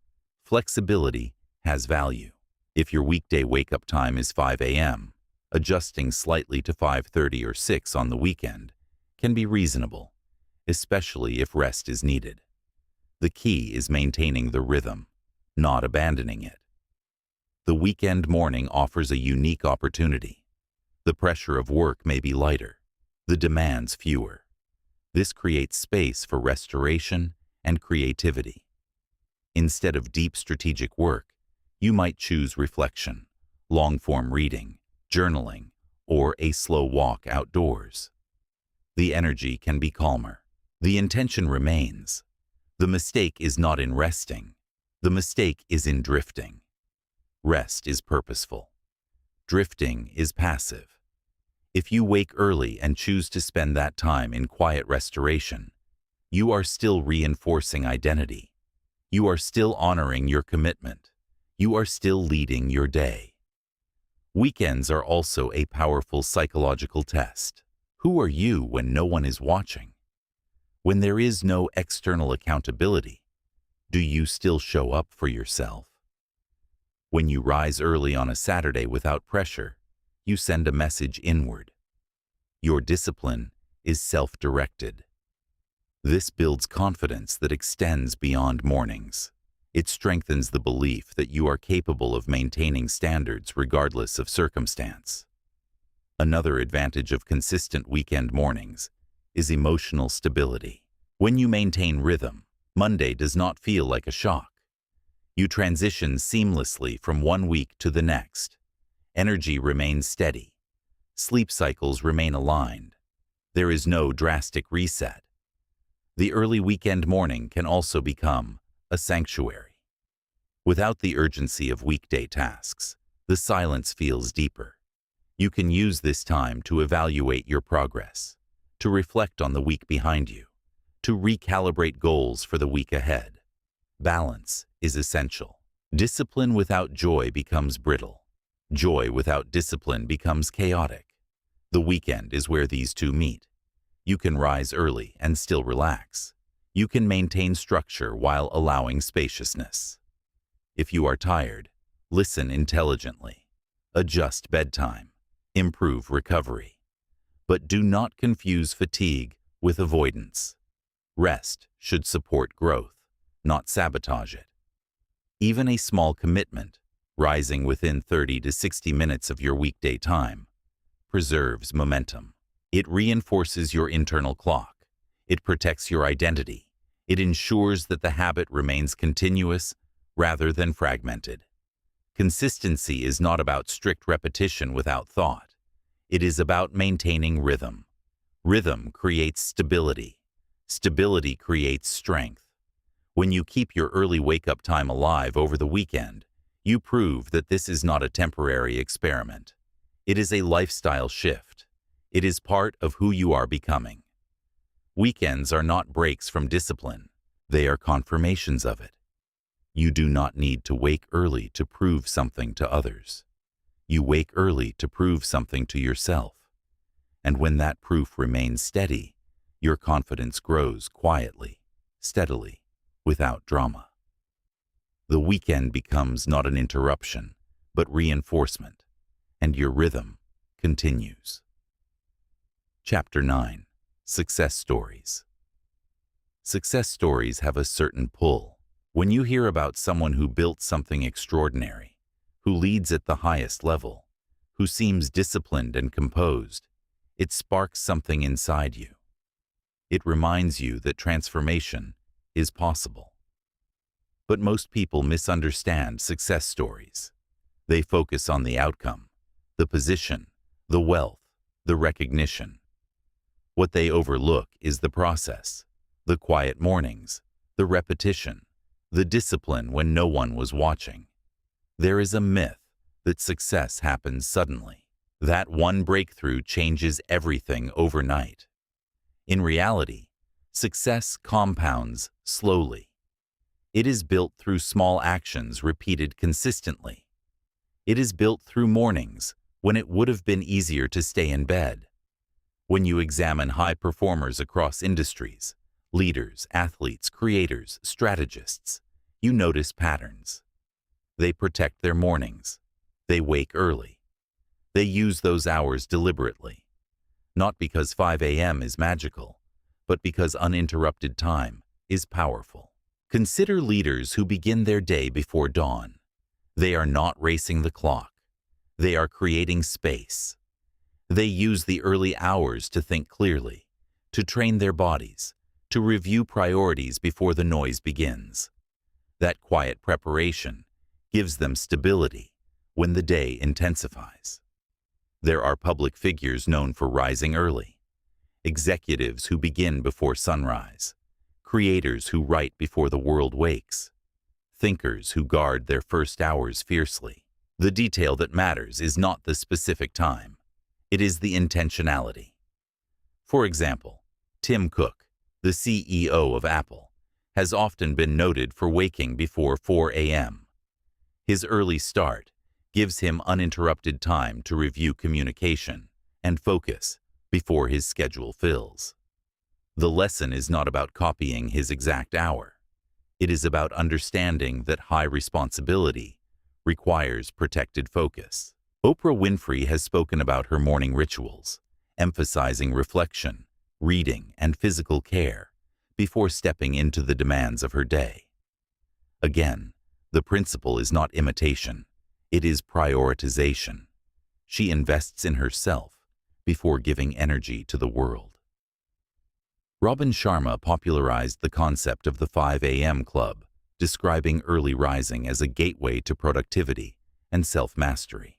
flexibility has value. If your weekday wake-up time is 5 a.m., adjusting slightly to 5:30 or 6 on the weekend can be reasonable, especially if rest is needed. The key is maintaining the rhythm, not abandoning it. The weekend morning offers a unique opportunity. The pressure of work may be lighter, the demands fewer. This creates space for restoration and creativity. Instead of deep strategic work, you might choose reflection, long-form reading, journaling, or a slow walk outdoors. The energy can be calmer. The intention remains. The mistake is not in resting. The mistake is in drifting. Rest is purposeful. Drifting is passive. If you wake early and choose to spend that time in quiet restoration, you are still reinforcing identity. You are still honoring your commitment. You are still leading your day. Weekends are also a powerful psychological test. Who are you when no one is watching? When there is no external accountability, do you still show up for yourself? When you rise early on a Saturday without pressure, you send a message inward. Your discipline is self-directed. This builds confidence that extends beyond mornings. It strengthens the belief that you are capable of maintaining standards regardless of circumstance. Another advantage of consistent weekend mornings is emotional stability. When you maintain rhythm, Monday does not feel like a shock. You transition seamlessly from one week to the next. Energy remains steady. Sleep cycles remain aligned. There is no drastic reset. The early weekend morning can also become a sanctuary. Without the urgency of weekday tasks, the silence feels deeper. You can use this time to evaluate your progress, to reflect on the week behind you, to recalibrate goals for the week ahead. Balance is essential. Discipline without joy becomes brittle. Joy without discipline becomes chaotic. The weekend is where these two meet. You can rise early and still relax. You can maintain structure while allowing spaciousness. If you are tired, listen intelligently. Adjust bedtime. Improve recovery. But do not confuse fatigue with avoidance. Rest should support growth, not sabotage it. Even a small commitment, rising within 30 to 60 minutes of your weekday time, preserves momentum. It reinforces your internal clock. It protects your identity. It ensures that the habit remains continuous rather than fragmented. Consistency is not about strict repetition without thought. It is about maintaining rhythm. Rhythm creates stability. Stability creates strength. When you keep your early wake-up time alive over the weekend, you prove that this is not a temporary experiment. It is a lifestyle shift. It is part of who you are becoming. Weekends are not breaks from discipline. They are confirmations of it. You do not need to wake early to prove something to others. You wake early to prove something to yourself. And when that proof remains steady, your confidence grows quietly, steadily, without drama. The weekend becomes not an interruption, but reinforcement, and your rhythm continues. Chapter 9. Success Stories. Success stories have a certain pull. When you hear about someone who built something extraordinary, who leads at the highest level, who seems disciplined and composed, it sparks something inside you. It reminds you that transformation is possible. But most people misunderstand success stories. They focus on the outcome, the position, the wealth, the recognition. What they overlook is the process, the quiet mornings, the repetition, the discipline when no one was watching. There is a myth that success happens suddenly, that one breakthrough changes everything overnight. In reality, success compounds slowly. It is built through small actions repeated consistently. It is built through mornings when it would have been easier to stay in bed. When you examine high performers across industries, leaders, athletes, creators, strategists, you notice patterns. They protect their mornings. They wake early. They use those hours deliberately. Not because 5 a.m. is magical, but because uninterrupted time is powerful. Consider leaders who begin their day before dawn. They are not racing the clock. They are creating space. They use the early hours to think clearly, to train their bodies, to review priorities before the noise begins. That quiet preparation gives them stability when the day intensifies. There are public figures known for rising early, executives who begin before sunrise, creators who write before the world wakes, thinkers who guard their first hours fiercely. The detail that matters is not the specific time. It is the intentionality. For example, Tim Cook, the CEO of Apple, has often been noted for waking before 4 a.m. His early start gives him uninterrupted time to review communication and focus before his schedule fills. The lesson is not about copying his exact hour. It is about understanding that high responsibility requires protected focus. Oprah Winfrey has spoken about her morning rituals, emphasizing reflection, reading, and physical care before stepping into the demands of her day. Again, the principle is not imitation. It is prioritization. She invests in herself before giving energy to the world. Robin Sharma popularized the concept of the 5 a.m. club, describing early rising as a gateway to productivity and self-mastery.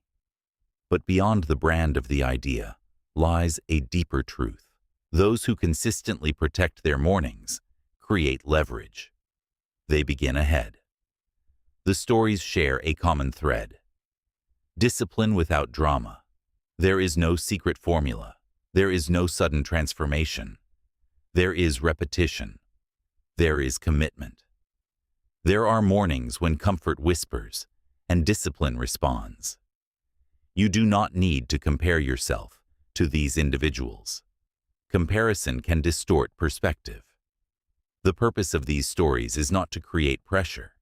But beyond the brand of the idea lies a deeper truth. Those who consistently protect their mornings create leverage. They begin ahead. The stories share a common thread. Discipline without drama. There is no secret formula. There is no sudden transformation. There is repetition. There is commitment. There are mornings when comfort whispers and discipline responds. You do not need to compare yourself to these individuals. Comparison can distort perspective. The purpose of these stories is not to create pressure.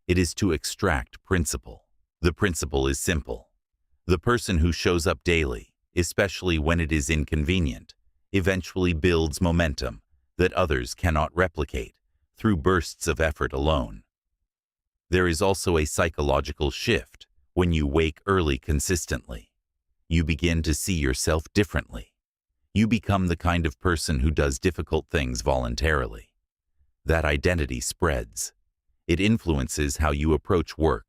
It is to extract principle. The principle is simple. The person who shows up daily, especially when it is inconvenient, eventually builds momentum that others cannot replicate through bursts of effort alone. There is also a psychological shift when you wake early consistently. You begin to see yourself differently. You become the kind of person who does difficult things voluntarily. That identity spreads. It influences how you approach work,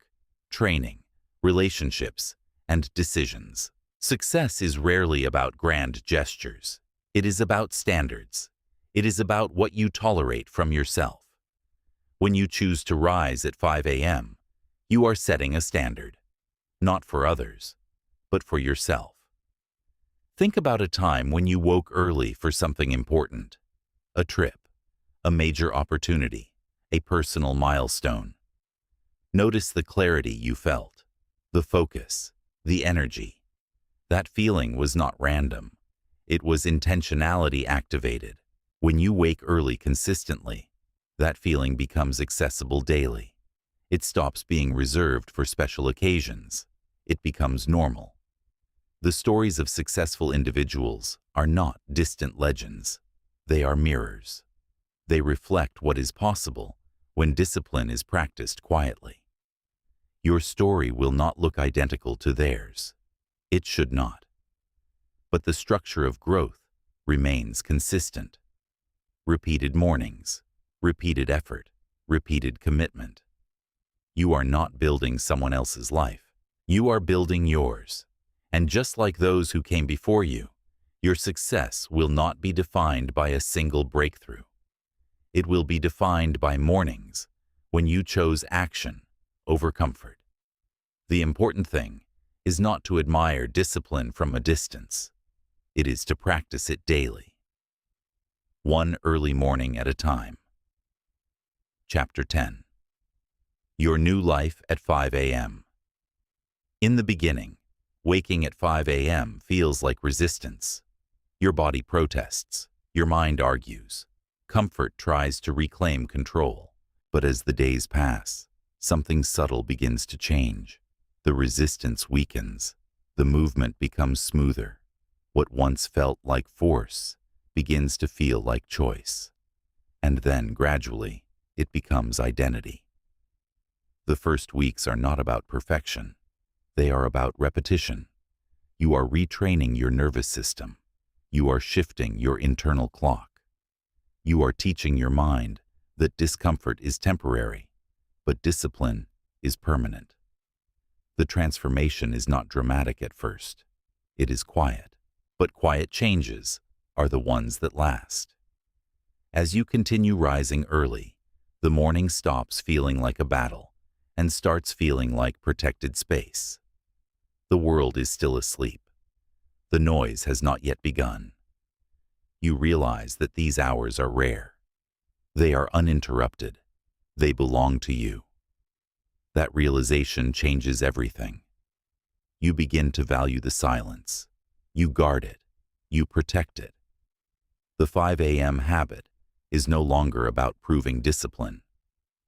training, relationships, and decisions. Success is rarely about grand gestures. It is about standards. It is about what you tolerate from yourself. When you choose to rise at 5 a.m., you are setting a standard, not for others, but for yourself. Think about a time when you woke early for something important, a trip, a major opportunity, a personal milestone. Notice the clarity you felt, the focus, the energy. That feeling was not random. It was intentionality activated. When you wake early consistently, that feeling becomes accessible daily. It stops being reserved for special occasions. It becomes normal. The stories of successful individuals are not distant legends. They are mirrors. They reflect what is possible when discipline is practiced quietly. Your story will not look identical to theirs. It should not. But the structure of growth remains consistent. Repeated mornings, repeated effort, repeated commitment. You are not building someone else's life. You are building yours. And just like those who came before you, your success will not be defined by a single breakthrough. It will be defined by mornings when you chose action over comfort. The important thing is not to admire discipline from a distance. It is to practice it daily. One early morning at a time. Chapter 10. Your new life at 5 a.m. In the beginning, waking at 5 a.m. feels like resistance. Your body protests. Your mind argues. Comfort tries to reclaim control. But as the days pass, something subtle begins to change. The resistance weakens. The movement becomes smoother. What once felt like force begins to feel like choice. And then, gradually, it becomes identity. The first weeks are not about perfection. They are about repetition. You are retraining your nervous system. You are shifting your internal clock. You are teaching your mind that discomfort is temporary, but discipline is permanent. The transformation is not dramatic at first. It is quiet, but quiet changes are the ones that last. As you continue rising early, the morning stops feeling like a battle and starts feeling like protected space. The world is still asleep. The noise has not yet begun. You realize that these hours are rare. They are uninterrupted. They belong to you. That realization changes everything. You begin to value the silence. You guard it. You protect it. The 5 a.m. habit is no longer about proving discipline.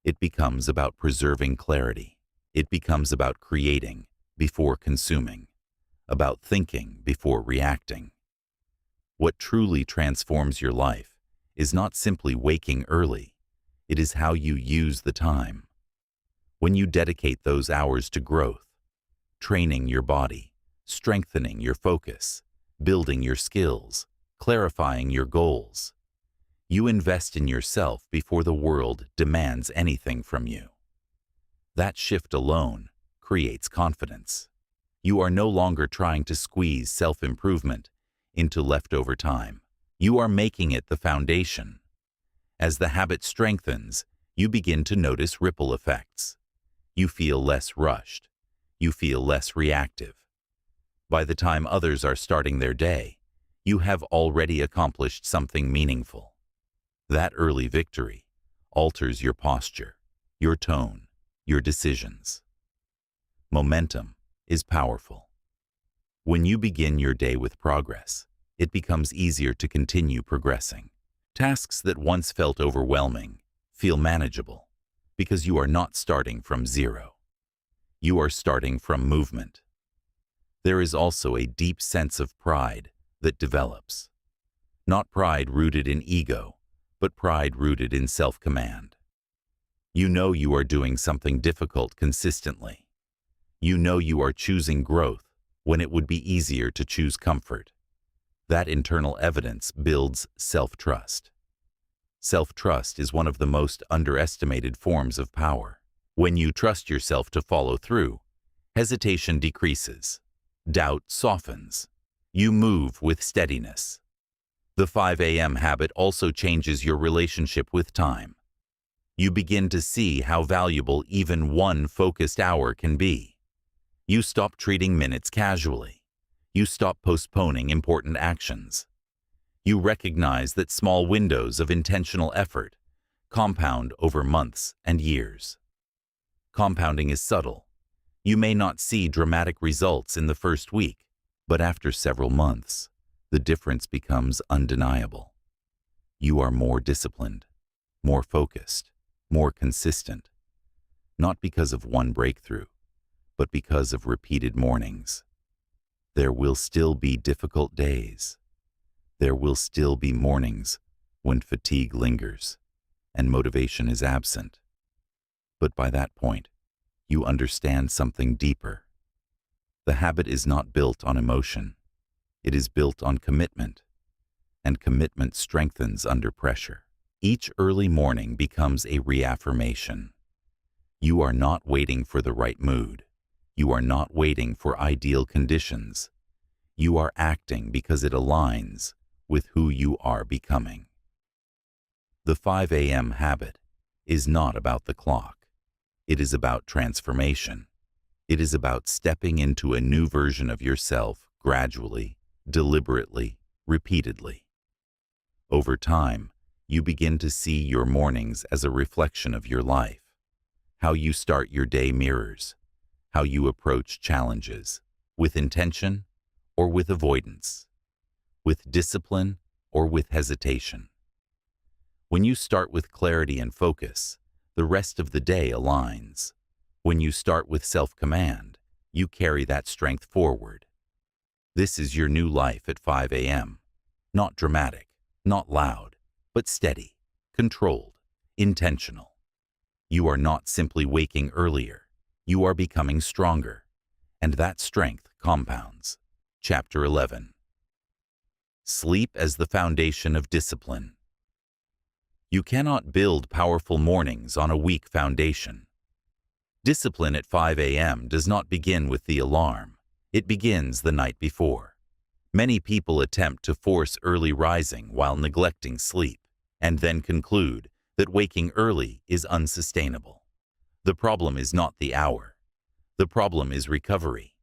It becomes about preserving clarity. It becomes about creating before consuming, about thinking before reacting. What truly transforms your life is not simply waking early. It is how you use the time. When you dedicate those hours to growth, training your body, strengthening your focus, building your skills, clarifying your goals, you invest in yourself before the world demands anything from you. That shift alone creates confidence. You are no longer trying to squeeze self-improvement into leftover time. You are making it the foundation. As the habit strengthens, you begin to notice ripple effects. You feel less rushed. You feel less reactive. By the time others are starting their day, you have already accomplished something meaningful. That early victory alters your posture, your tone, your decisions. Momentum is powerful. When you begin your day with progress, it becomes easier to continue progressing. Tasks that once felt overwhelming feel manageable because you are not starting from zero. You are starting from movement. There is also a deep sense of pride that develops. Not pride rooted in ego, but pride rooted in self-command. You know you are doing something difficult consistently. You know you are choosing growth when it would be easier to choose comfort. That internal evidence builds self-trust. Self-trust is one of the most underestimated forms of power. When you trust yourself to follow through, hesitation decreases. Doubt softens. You move with steadiness. The 5 a.m. habit also changes your relationship with time. You begin to see how valuable even one focused hour can be. You stop treating minutes casually. You stop postponing important actions. You recognize that small windows of intentional effort compound over months and years. Compounding is subtle. You may not see dramatic results in the first week, but after several months, the difference becomes undeniable. You are more disciplined, more focused, more consistent, not because of one breakthrough, but because of repeated mornings. There will still be difficult days. There will still be mornings when fatigue lingers and motivation is absent. But by that point, you understand something deeper. The habit is not built on emotion. It is built on commitment, and commitment strengthens under pressure. Each early morning becomes a reaffirmation. You are not waiting for the right mood. You are not waiting for ideal conditions. You are acting because it aligns with who you are becoming. The 5 a.m. habit is not about the clock. It is about transformation. It is about stepping into a new version of yourself gradually, deliberately, repeatedly. Over time, you begin to see your mornings as a reflection of your life. How you start your day mirrors how you approach challenges, with intention or with avoidance, with discipline or with hesitation. When you start with clarity and focus, the rest of the day aligns. When you start with self-command, you carry that strength forward. This is your new life at 5 a.m. Not dramatic, not loud, but steady, controlled, intentional. You are not simply waking earlier. You are becoming stronger, and that strength compounds. Chapter 11. Sleep as the foundation of discipline. You cannot build powerful mornings on a weak foundation. Discipline at 5 a.m. does not begin with the alarm. It begins the night before. Many people attempt to force early rising while neglecting sleep, and then conclude that waking early is unsustainable. The problem is not the hour. The problem is recovery.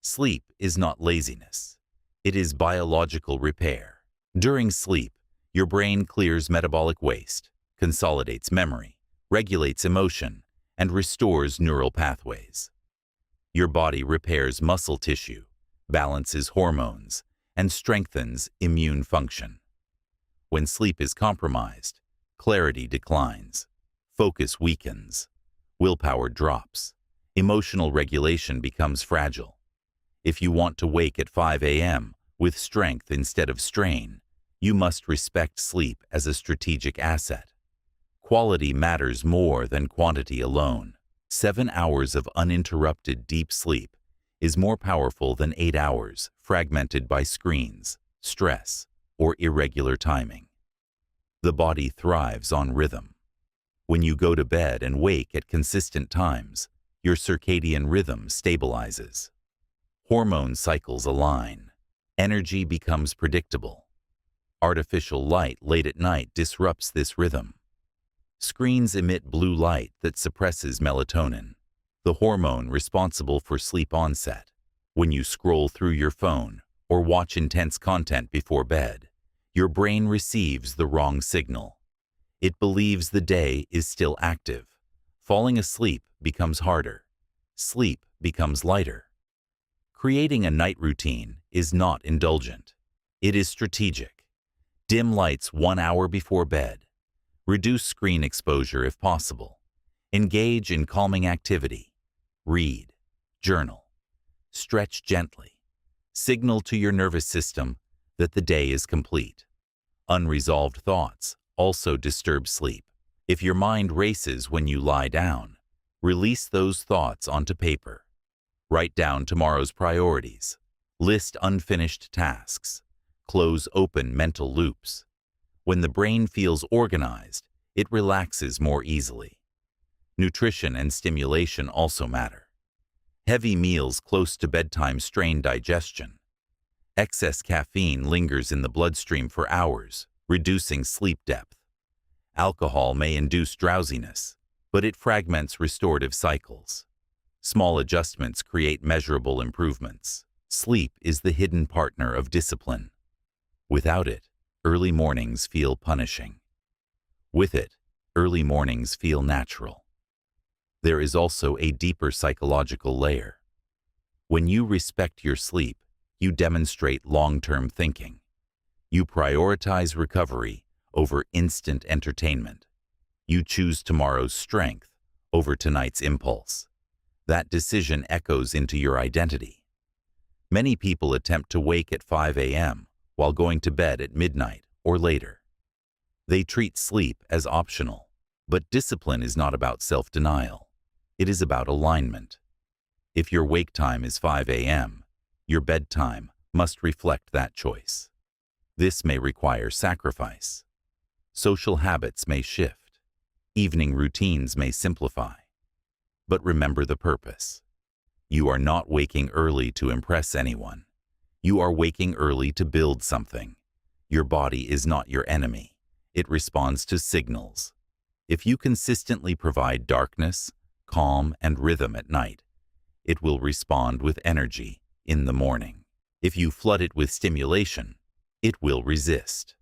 Sleep is not laziness. It is biological repair. During sleep, your brain clears metabolic waste, consolidates memory, regulates emotion, and restores neural pathways. Your body repairs muscle tissue, balances hormones, and strengthens immune function. When sleep is compromised, clarity declines, focus weakens, willpower drops, emotional regulation becomes fragile. If you want to wake at 5 a.m. with strength instead of strain, you must respect sleep as a strategic asset. Quality matters more than quantity alone. 7 hours of uninterrupted deep sleep is more powerful than 8 hours fragmented by screens, stress, or irregular timing. The body thrives on rhythm. When you go to bed and wake at consistent times, your circadian rhythm stabilizes. Hormone cycles align. Energy becomes predictable. Artificial light late at night disrupts this rhythm. Screens emit blue light that suppresses melatonin, the hormone responsible for sleep onset. When you scroll through your phone or watch intense content before bed, your brain receives the wrong signal. It believes the day is still active. Falling asleep becomes harder. Sleep becomes lighter. Creating a night routine is not indulgent. It is strategic. Dim lights 1 hour before bed. Reduce screen exposure if possible. Engage in calming activity. Read. Journal. Stretch gently. Signal to your nervous system that the day is complete. Unresolved thoughts also disturb sleep. If your mind races when you lie down, release those thoughts onto paper. Write down tomorrow's priorities. List unfinished tasks. Close open mental loops. When the brain feels organized, it relaxes more easily. Nutrition and stimulation also matter. Heavy meals close to bedtime strain digestion. Excess caffeine lingers in the bloodstream for hours, reducing sleep depth. Alcohol may induce drowsiness, but it fragments restorative cycles. Small adjustments create measurable improvements. Sleep is the hidden partner of discipline. Without it, early mornings feel punishing. With it, early mornings feel natural. There is also a deeper psychological layer. When you respect your sleep, you demonstrate long-term thinking. You prioritize recovery over instant entertainment. You choose tomorrow's strength over tonight's impulse. That decision echoes into your identity. Many people attempt to wake at 5 a.m. while going to bed at midnight or later. They treat sleep as optional, but discipline is not about self-denial. It is about alignment. If your wake time is 5 a.m., your bedtime must reflect that choice. This may require sacrifice. Social habits may shift. Evening routines may simplify. But remember the purpose. You are not waking early to impress anyone. You are waking early to build something. Your body is not your enemy. It responds to signals. If you consistently provide darkness, calm, and rhythm at night, it will respond with energy in the morning. If you flood it with stimulation, it will resist.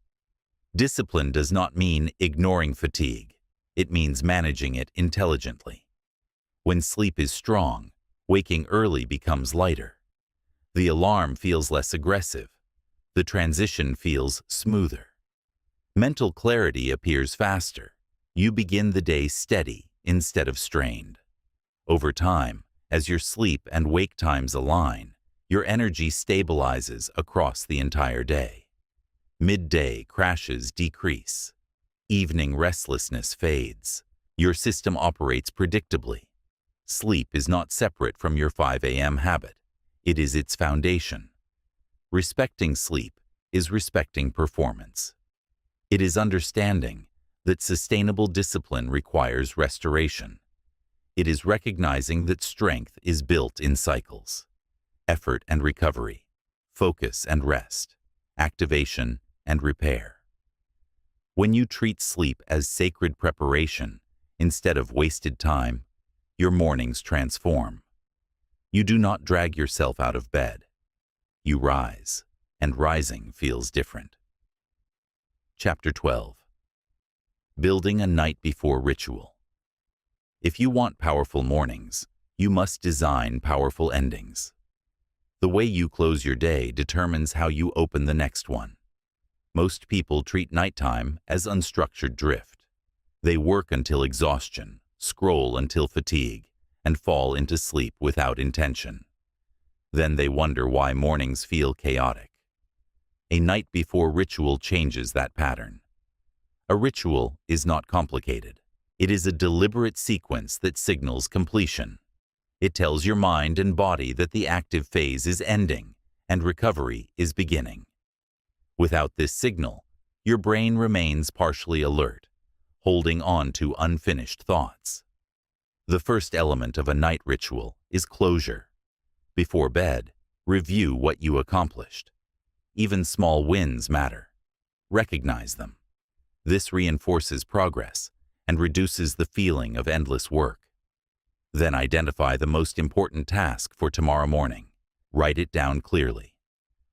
Discipline does not mean ignoring fatigue. It means managing it intelligently. When sleep is strong, waking early becomes lighter. The alarm feels less aggressive. The transition feels smoother. Mental clarity appears faster. You begin the day steady instead of strained. Over time, as your sleep and wake times align, your energy stabilizes across the entire day. Midday crashes decrease. Evening restlessness fades. Your system operates predictably. Sleep is not separate from your 5 a.m. habit. It is its foundation. Respecting sleep is respecting performance. It is understanding that sustainable discipline requires restoration. It is recognizing that strength is built in cycles. Effort and recovery, focus and rest, activation and repair. When you treat sleep as sacred preparation instead of wasted time, your mornings transform. You do not drag yourself out of bed. You rise, and rising feels different. Chapter 12. Building a night before ritual. If you want powerful mornings, you must design powerful endings. The way you close your day determines how you open the next one. Most people treat nighttime as unstructured drift. They work until exhaustion, scroll until fatigue, and fall into sleep without intention. Then they wonder why mornings feel chaotic. A night before ritual changes that pattern. A ritual is not complicated. It is a deliberate sequence that signals completion. It tells your mind and body that the active phase is ending and recovery is beginning. Without this signal, your brain remains partially alert, holding on to unfinished thoughts. The first element of a night ritual is closure. Before bed, review what you accomplished. Even small wins matter. Recognize them. This reinforces progress and reduces the feeling of endless work. Then identify the most important task for tomorrow morning. Write it down clearly.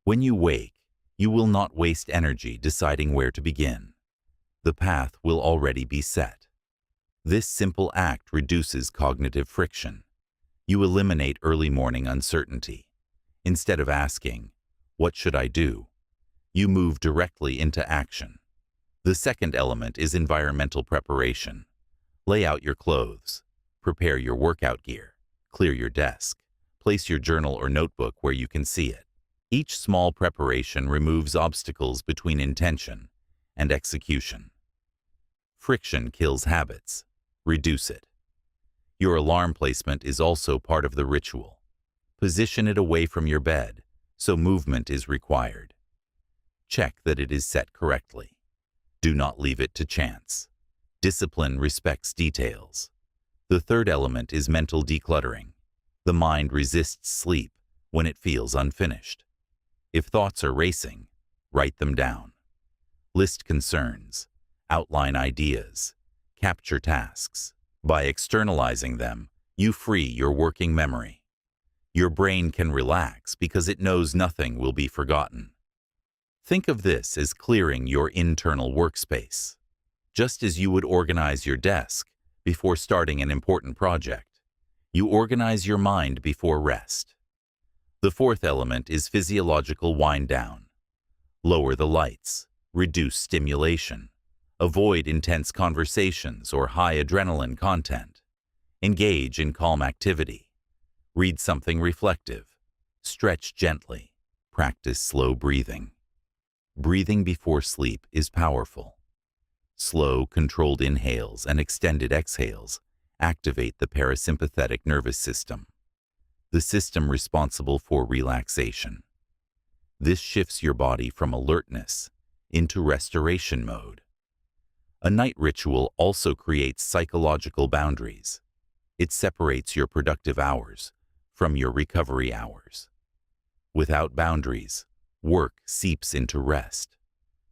When you wake, you will not waste energy deciding where to begin. The path will already be set. This simple act reduces cognitive friction. You eliminate early morning uncertainty. Instead of asking, "What should I do?" you move directly into action. The second element is environmental preparation. Lay out your clothes. Prepare your workout gear. Clear your desk. Place your journal or notebook where you can see it. Each small preparation removes obstacles between intention and execution. Friction kills habits. Reduce it. Your alarm placement is also part of the ritual. Position it away from your bed, so movement is required. Check that it is set correctly. Do not leave it to chance. Discipline respects details. The third element is mental decluttering. The mind resists sleep when it feels unfinished. If thoughts are racing, write them down. List concerns, outline ideas, capture tasks. By externalizing them, you free your working memory. Your brain can relax because it knows nothing will be forgotten. Think of this as clearing your internal workspace. Just as you would organize your desk before starting an important project, you organize your mind before rest. The fourth element is physiological wind down. Lower the lights, reduce stimulation, avoid intense conversations or high adrenaline content. Engage in calm activity. Read something reflective. Stretch gently. Practice slow breathing. Breathing before sleep is powerful. Slow, controlled inhales and extended exhales activate the parasympathetic nervous system. the system responsible for relaxation. This shifts your body from alertness into restoration mode. A night ritual also creates psychological boundaries. It separates your productive hours from your recovery hours. Without boundaries, work seeps into rest.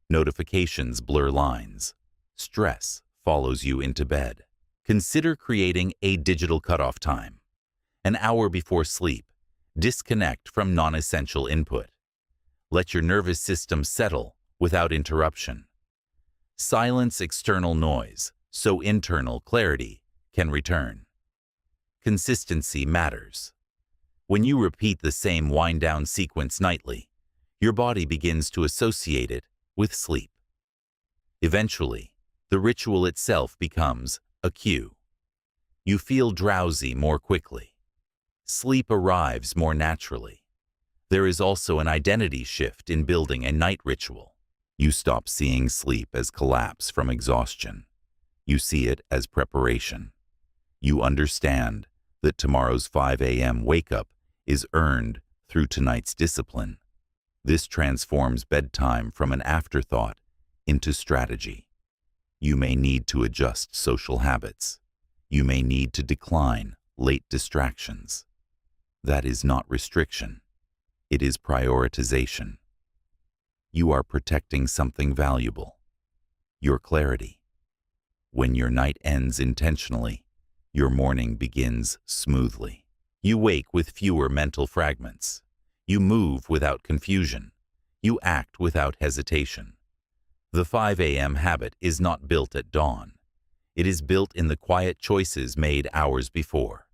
Notifications blur lines. Stress follows you into bed. Consider creating a digital cutoff time. An hour before sleep, disconnect from non-essential input. Let your nervous system settle without interruption. Silence external noise so internal clarity can return. Consistency matters. When you repeat the same wind-down sequence nightly, your body begins to associate it with sleep. Eventually, the ritual itself becomes a cue. You feel drowsy more quickly. Sleep arrives more naturally. There is also an identity shift in building a night ritual. You stop seeing sleep as collapse from exhaustion. You see it as preparation. You understand that tomorrow's 5 a.m. wake-up is earned through tonight's discipline. This transforms bedtime from an afterthought into strategy. You may need to adjust social habits. You may need to decline late distractions. That is not restriction. It is prioritization. You are protecting something valuable, your clarity. When your night ends intentionally, your morning begins smoothly. You wake with fewer mental fragments. You move without confusion. You act without hesitation. The 5 a.m. habit is not built at dawn. It is built in the quiet choices made hours before.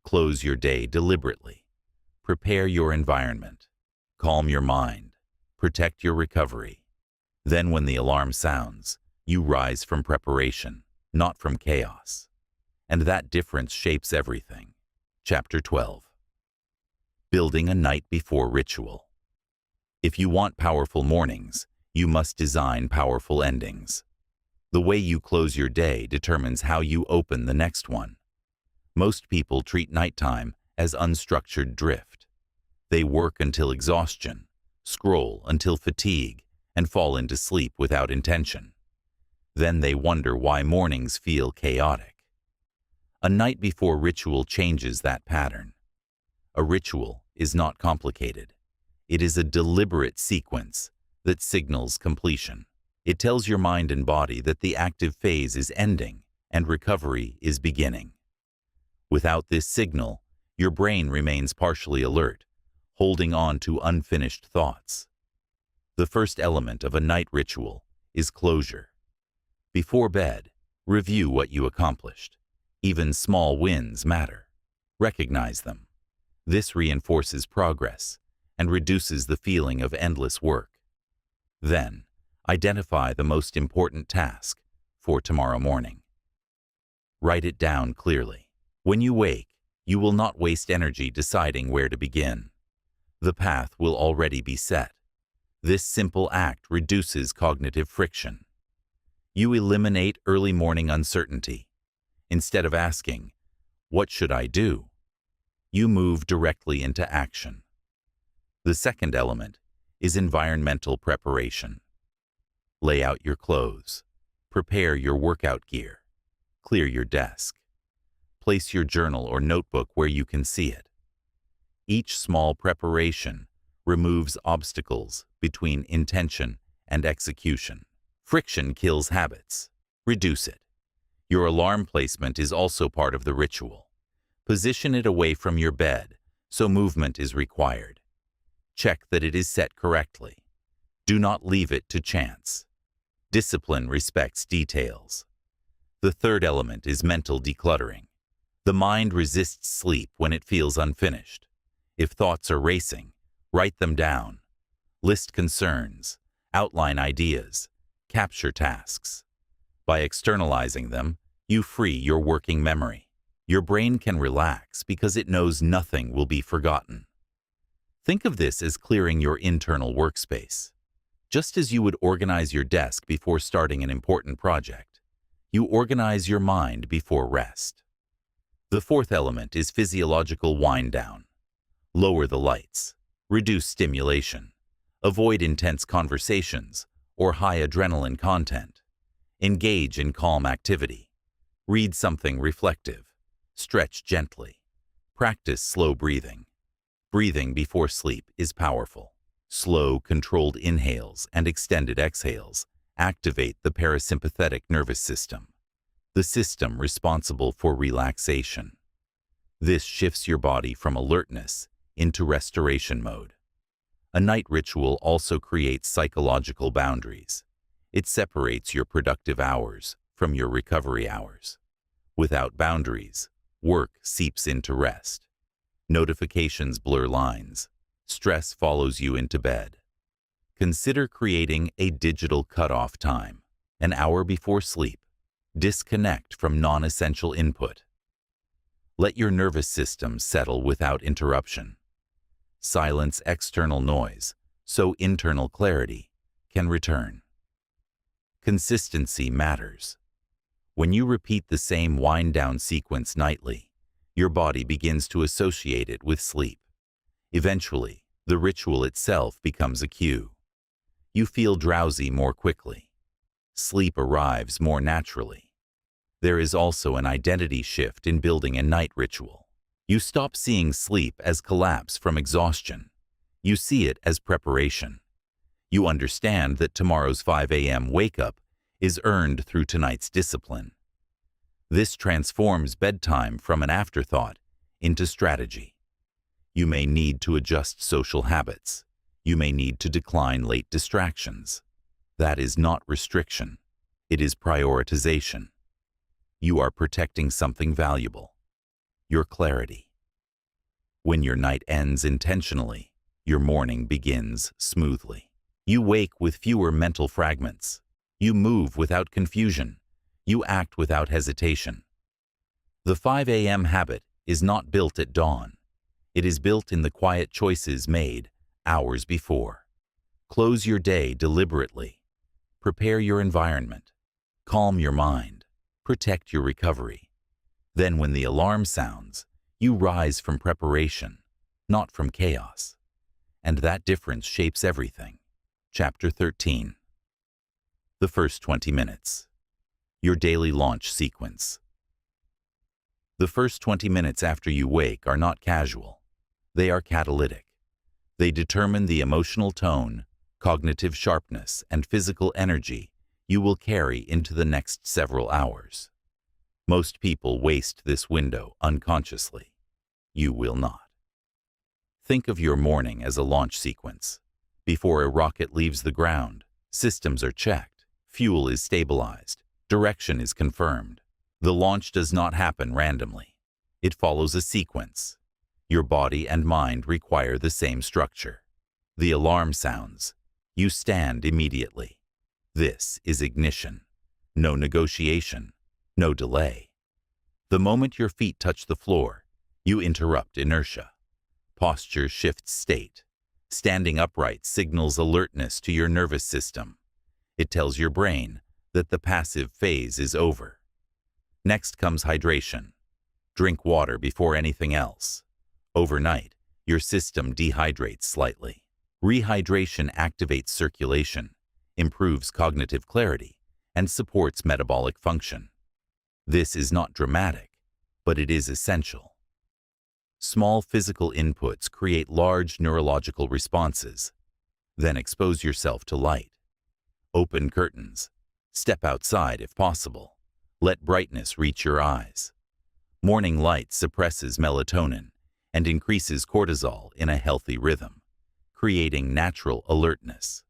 Close your day deliberately. Prepare your environment. Calm your mind. Protect your recovery. Then when the alarm sounds, you rise from preparation, not from chaos. And that difference shapes everything. Chapter 12. Building a night before ritual. If you want powerful mornings, you must design powerful endings. The way you close your day determines how you open the next one. Most people treat nighttime as unstructured drift. They work until exhaustion, scroll until fatigue, and fall into sleep without intention. Then they wonder why mornings feel chaotic. A night before ritual changes that pattern. A ritual is not complicated. It is a deliberate sequence that signals completion. It tells your mind and body that the active phase is ending and recovery is beginning. Without this signal, your brain remains partially alert, holding on to unfinished thoughts. The first element of a night ritual is closure. Before bed, review what you accomplished. Even small wins matter. Recognize them. This reinforces progress and reduces the feeling of endless work. Then, identify the most important task for tomorrow morning. Write it down clearly. When you wake, you will not waste energy deciding where to begin. The path will already be set. This simple act reduces cognitive friction. You eliminate early morning uncertainty. Instead of asking, "What should I do?" you move directly into action. The second element is environmental preparation. Lay out your clothes. Prepare your workout gear. Clear your desk. Place your journal or notebook where you can see it. Each small preparation removes obstacles between intention and execution. Friction kills habits. Reduce it. Your alarm placement is also part of the ritual. Position it away from your bed, so movement is required. Check that it is set correctly. Do not leave it to chance. Discipline respects details. The third element is mental decluttering. The mind resists sleep when it feels unfinished. If thoughts are racing, write them down. List concerns, outline ideas, capture tasks. By externalizing them, you free your working memory. Your brain can relax because it knows nothing will be forgotten. Think of this as clearing your internal workspace. Just as you would organize your desk before starting an important project, you organize your mind before rest. The fourth element is physiological wind down. Lower the lights. Reduce stimulation. Avoid intense conversations or high adrenaline content. Engage in calm activity. Read something reflective. Stretch gently. Practice slow breathing. Breathing before sleep is powerful. Slow, controlled inhales and extended exhales activate the parasympathetic nervous system, the system responsible for relaxation. This shifts your body from alertness into restoration mode. A night ritual also creates psychological boundaries. It separates your productive hours from your recovery hours. Without boundaries, work seeps into rest. Notifications blur lines. Stress follows you into bed. Consider creating a digital cutoff time, an hour before sleep. Disconnect from non-essential input. Let your nervous system settle without interruption. Silence external noise so internal clarity can return. Consistency matters. When you repeat the same wind-down sequence nightly, your body begins to associate it with sleep. Eventually, the ritual itself becomes a cue. You feel drowsy more quickly. Sleep arrives more naturally. There is also an identity shift in building a night ritual. You stop seeing sleep as collapse from exhaustion. You see it as preparation. You understand that tomorrow's 5 a.m. wake-up is earned through tonight's discipline. This transforms bedtime from an afterthought into strategy. You may need to adjust social habits. You may need to decline late distractions. That is not restriction. It is prioritization. You are protecting something valuable: your clarity. When your night ends intentionally, your morning begins smoothly. You wake with fewer mental fragments. You move without confusion. You act without hesitation. The 5 a.m. habit is not built at dawn. It is built in the quiet choices made hours before. Close your day deliberately. Prepare your environment. Calm your mind. Protect your recovery. Then when the alarm sounds, you rise from preparation, not from chaos. And that difference shapes everything. Chapter 13. The first 20 minutes. Your daily launch sequence. The first 20 minutes after you wake are not casual. They are catalytic. They determine the emotional tone, cognitive sharpness, and physical energy you will carry into the next several hours. Most people waste this window unconsciously. You will not. Think of your morning as a launch sequence. Before a rocket leaves the ground, systems are checked, fuel is stabilized, direction is confirmed. The launch does not happen randomly. It follows a sequence. Your body and mind require the same structure. The alarm sounds. You stand immediately. This is ignition. No negotiation. No delay. The moment your feet touch the floor, you interrupt inertia. Posture shifts state. Standing upright signals alertness to your nervous system. It tells your brain that the passive phase is over. Next comes hydration. Drink water before anything else. Overnight, your system dehydrates slightly. Rehydration activates circulation, improves cognitive clarity, and supports metabolic function. This is not dramatic, but it is essential. Small physical inputs create large neurological responses. Then expose yourself to light. Open curtains. Step outside if possible. Let brightness reach your eyes. Morning light suppresses melatonin and increases cortisol in a healthy rhythm, creating natural alertness.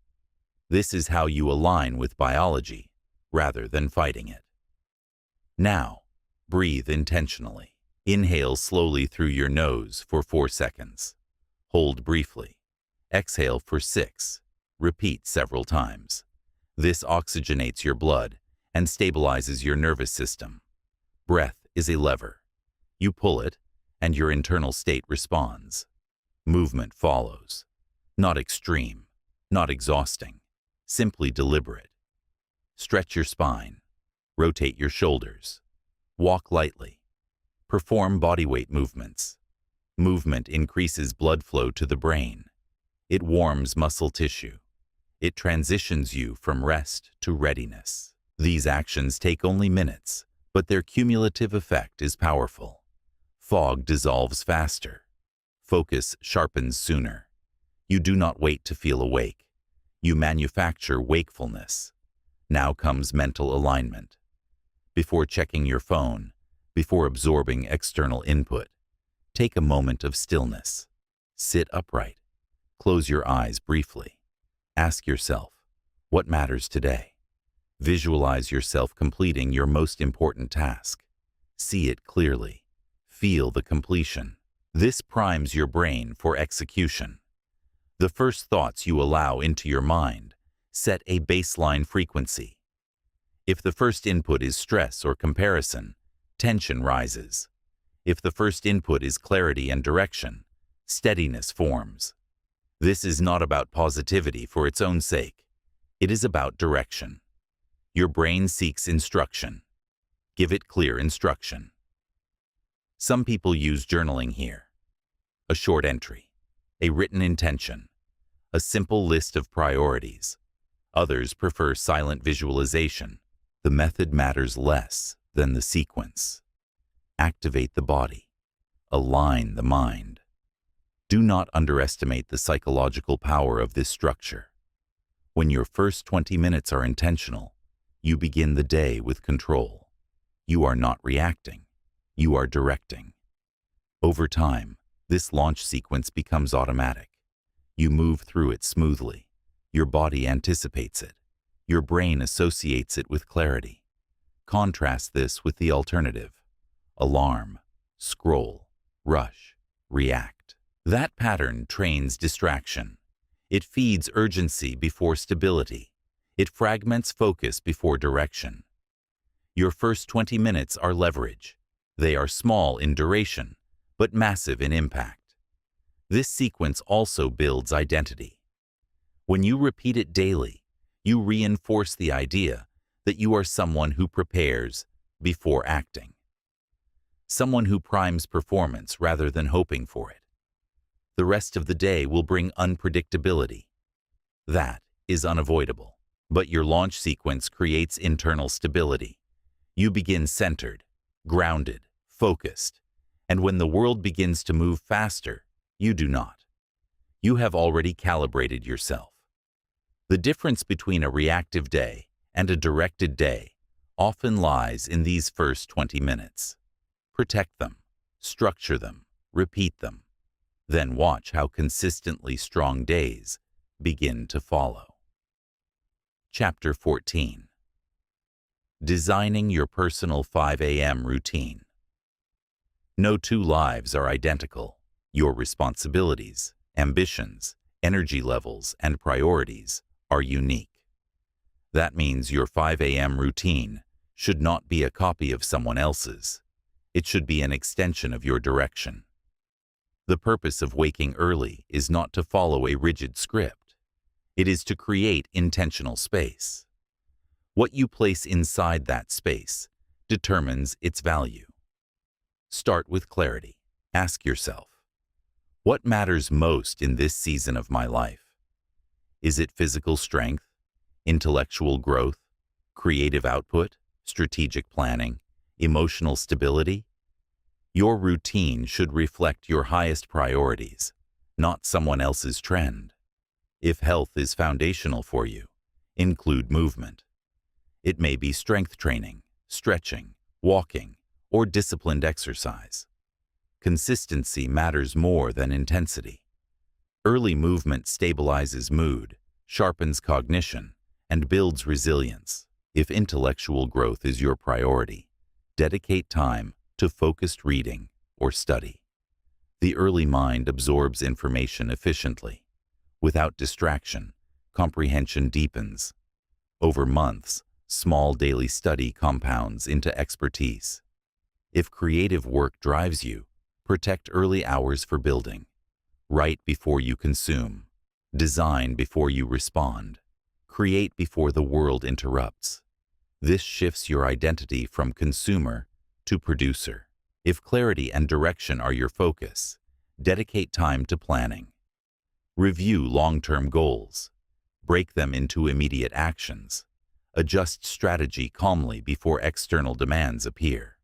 This is how you align with biology rather than fighting it. Now, breathe intentionally. Inhale slowly through your nose for 4 seconds. Hold briefly. Exhale for 6. Repeat several times. This oxygenates your blood and stabilizes your nervous system. Breath is a lever. You pull it, and your internal state responds. Movement follows. Not extreme, not exhausting, simply deliberate. Stretch your spine. Rotate your shoulders. Walk lightly. Perform bodyweight movements. Movement increases blood flow to the brain. It warms muscle tissue. It transitions you from rest to readiness. These actions take only minutes, but their cumulative effect is powerful. Fog dissolves faster. Focus sharpens sooner. You do not wait to feel awake. You manufacture wakefulness. Now comes mental alignment. Before checking your phone, before absorbing external input, take a moment of stillness. Sit upright. Close your eyes briefly. Ask yourself, what matters today? Visualize yourself completing your most important task. See it clearly. Feel the completion. This primes your brain for execution. The first thoughts you allow into your mind set a baseline frequency. If the first input is stress or comparison, tension rises. If the first input is clarity and direction, steadiness forms. This is not about positivity for its own sake. It is about direction. Your brain seeks instruction. Give it clear instruction. Some people use journaling here. A short entry, a written intention, a simple list of priorities. Others prefer silent visualization. The method matters less than the sequence. Activate the body. Align the mind. Do not underestimate the psychological power of this structure. When your first 20 minutes are intentional, you begin the day with control. You are not reacting. You are directing. Over time, this launch sequence becomes automatic. You move through it smoothly. Your body anticipates it. Your brain associates it with clarity. Contrast this with the alternative. Alarm, scroll, rush, react. That pattern trains distraction. It feeds urgency before stability. It fragments focus before direction. Your first 20 minutes are leverage. They are small in duration, but massive in impact. This sequence also builds identity. When you repeat it daily, you reinforce the idea that you are someone who prepares before acting. Someone who primes performance rather than hoping for it. The rest of the day will bring unpredictability. That is unavoidable. But your launch sequence creates internal stability. You begin centered, grounded, focused, and when the world begins to move faster, you do not. You have already calibrated yourself. The difference between a reactive day and a directed day often lies in these first 20 minutes. Protect them, structure them, repeat them. Then watch how consistently strong days begin to follow. Chapter 14. Designing your personal 5 a.m. routine. No two lives are identical. Your responsibilities, ambitions, energy levels, and priorities are unique. That means your 5 a.m. routine should not be a copy of someone else's. It should be an extension of your direction. The purpose of waking early is not to follow a rigid script. It is to create intentional space. What you place inside that space determines its value. Start with clarity. Ask yourself, what matters most in this season of my life? Is it physical strength, intellectual growth, creative output, strategic planning, emotional stability? Your routine should reflect your highest priorities, not someone else's trend. If health is foundational for you, include movement. It may be strength training, stretching, walking, or disciplined exercise. Consistency matters more than intensity. Early movement stabilizes mood, sharpens cognition, and builds resilience. If intellectual growth is your priority, dedicate time to focused reading or study. The early mind absorbs information efficiently. Without distraction, comprehension deepens. Over months, small daily study compounds into expertise. If creative work drives you, protect early hours for building. Write before you consume. Design before you respond. Create before the world interrupts. This shifts your identity from consumer to producer. If clarity and direction are your focus, Dedicate time to planning. Review long-term goals. Break them into immediate actions. Adjust strategy calmly before external demands appear.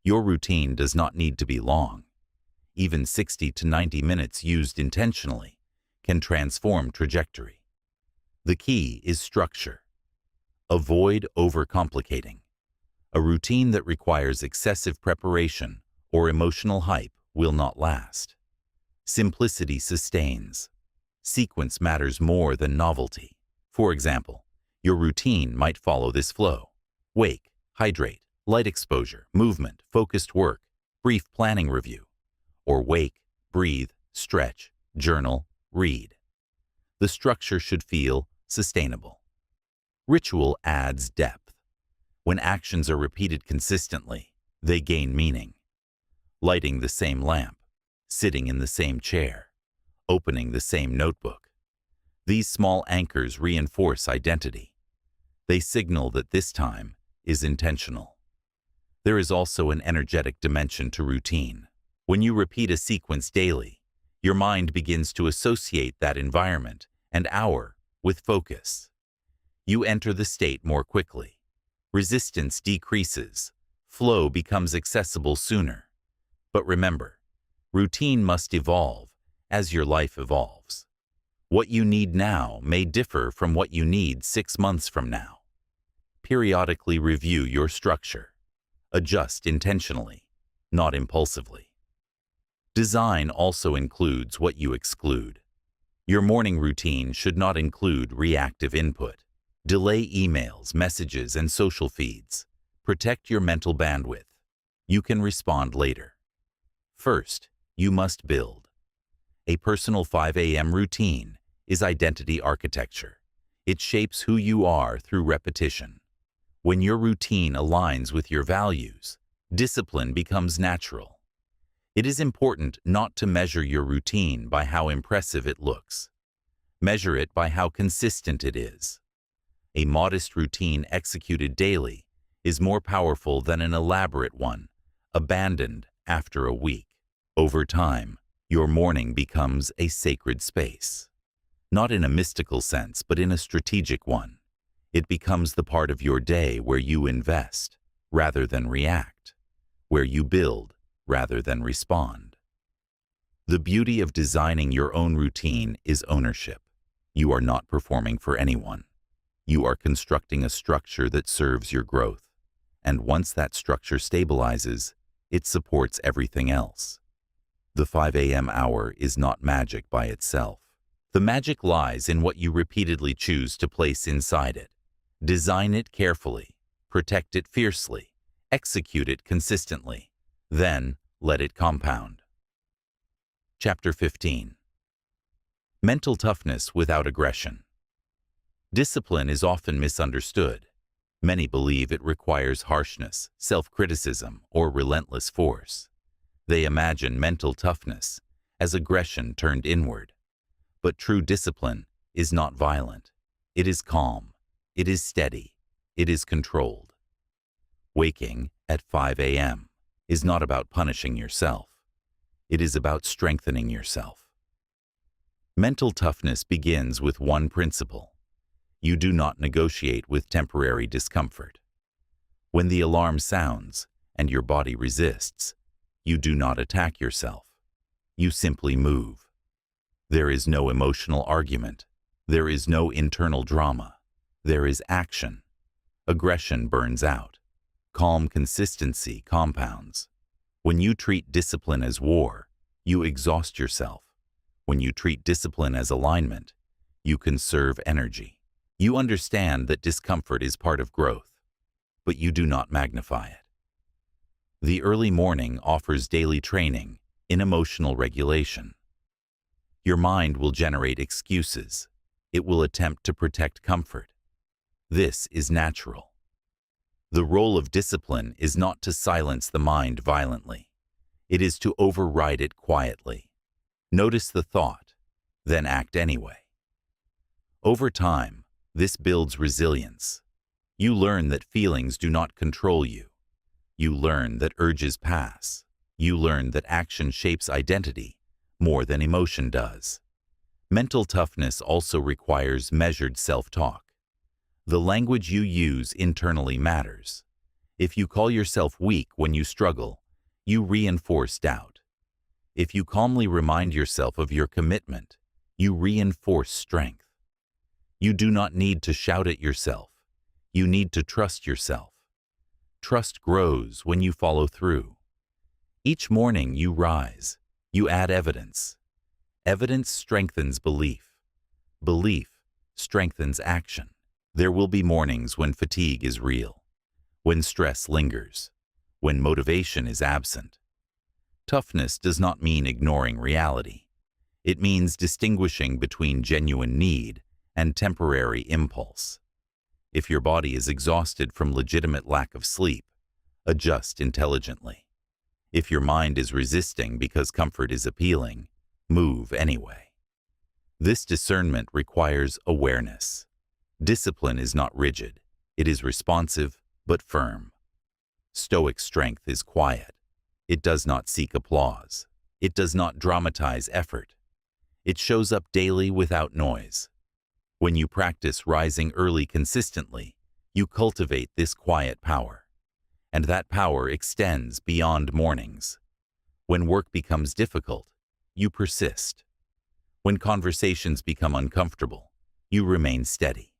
Your routine does not need to be long. Even 60 to 90 minutes used intentionally can transform trajectory. The key is structure. Avoid overcomplicating. A routine that requires excessive preparation or emotional hype will not last. Simplicity sustains. Sequence matters more than novelty. For example, your routine might follow this flow: wake, hydrate, light exposure, movement, focused work, brief planning review. Or wake, breathe, stretch, journal, read. The structure should feel sustainable. Ritual adds depth. When actions are repeated consistently, they gain meaning. Lighting the same lamp, sitting in the same chair, opening the same notebook. These small anchors reinforce identity. They signal that this time is intentional. There is also an energetic dimension to routine. When you repeat a sequence daily, your mind begins to associate that environment and hour with focus. You enter the state more quickly. Resistance decreases. Flow becomes accessible sooner. But remember, routine must evolve as your life evolves. What you need now may differ from what you need 6 months from now. Periodically review your structure. Adjust intentionally, not impulsively. Design also includes what you exclude. Your morning routine should not include reactive input. Delay emails, messages, and social feeds. Protect your mental bandwidth. You can respond later. First, you must build. A personal 5 a.m. routine is identity architecture. It shapes who you are through repetition. When your routine aligns with your values, discipline becomes natural. It is important not to measure your routine by how impressive it looks. Measure it by how consistent it is. A modest routine executed daily is more powerful than an elaborate one, abandoned after a week. Over time, your morning becomes a sacred space. Not in a mystical sense, but in a strategic one. It becomes the part of your day where you invest rather than react, where you build rather than respond. The beauty of designing your own routine is ownership. You are not performing for anyone. You are constructing a structure that serves your growth. And once that structure stabilizes, it supports everything else. The 5 a.m. hour is not magic by itself. The magic lies in what you repeatedly choose to place inside it. Design it carefully, protect it fiercely, execute it consistently, then let it compound. Chapter 15. Mental toughness without aggression. Discipline is often misunderstood. Many believe it requires harshness, self-criticism, or relentless force. They imagine mental toughness as aggression turned inward. But true discipline is not violent. It is calm. It is steady. It is controlled. Waking at 5 a.m. is not about punishing yourself. It is about strengthening yourself. Mental toughness begins with one principle. You do not negotiate with temporary discomfort. When the alarm sounds and your body resists, you do not attack yourself. You simply move. There is no emotional argument. There is no internal drama. There is action. Aggression burns out. Calm consistency compounds. When you treat discipline as war, you exhaust yourself. When you treat discipline as alignment, you conserve energy. You understand that discomfort is part of growth, but you do not magnify it. The early morning offers daily training in emotional regulation. Your mind will generate excuses. It will attempt to protect comfort. This is natural. The role of discipline is not to silence the mind violently. It is to override it quietly. Notice the thought, then act anyway. Over time, this builds resilience. You learn that feelings do not control you. You learn that urges pass. You learn that action shapes identity, more than emotion does. Mental toughness also requires measured self-talk. The language you use internally matters. If you call yourself weak when you struggle, you reinforce doubt. If you calmly remind yourself of your commitment, you reinforce strength. You do not need to shout at yourself. You need to trust yourself. Trust grows when you follow through. Each morning you rise. You add evidence. Evidence strengthens belief. Belief strengthens action. There will be mornings when fatigue is real, when stress lingers, when motivation is absent. Toughness does not mean ignoring reality. It means distinguishing between genuine need and temporary impulse. If your body is exhausted from legitimate lack of sleep, adjust intelligently. If your mind is resisting because comfort is appealing, move anyway. This discernment requires awareness. Discipline is not rigid. It is responsive but firm. Stoic strength is quiet. It does not seek applause. It does not dramatize effort. It shows up daily without noise. When you practice rising early consistently, you cultivate this quiet power. And that power extends beyond mornings. When work becomes difficult, you persist. When conversations become uncomfortable, you remain steady.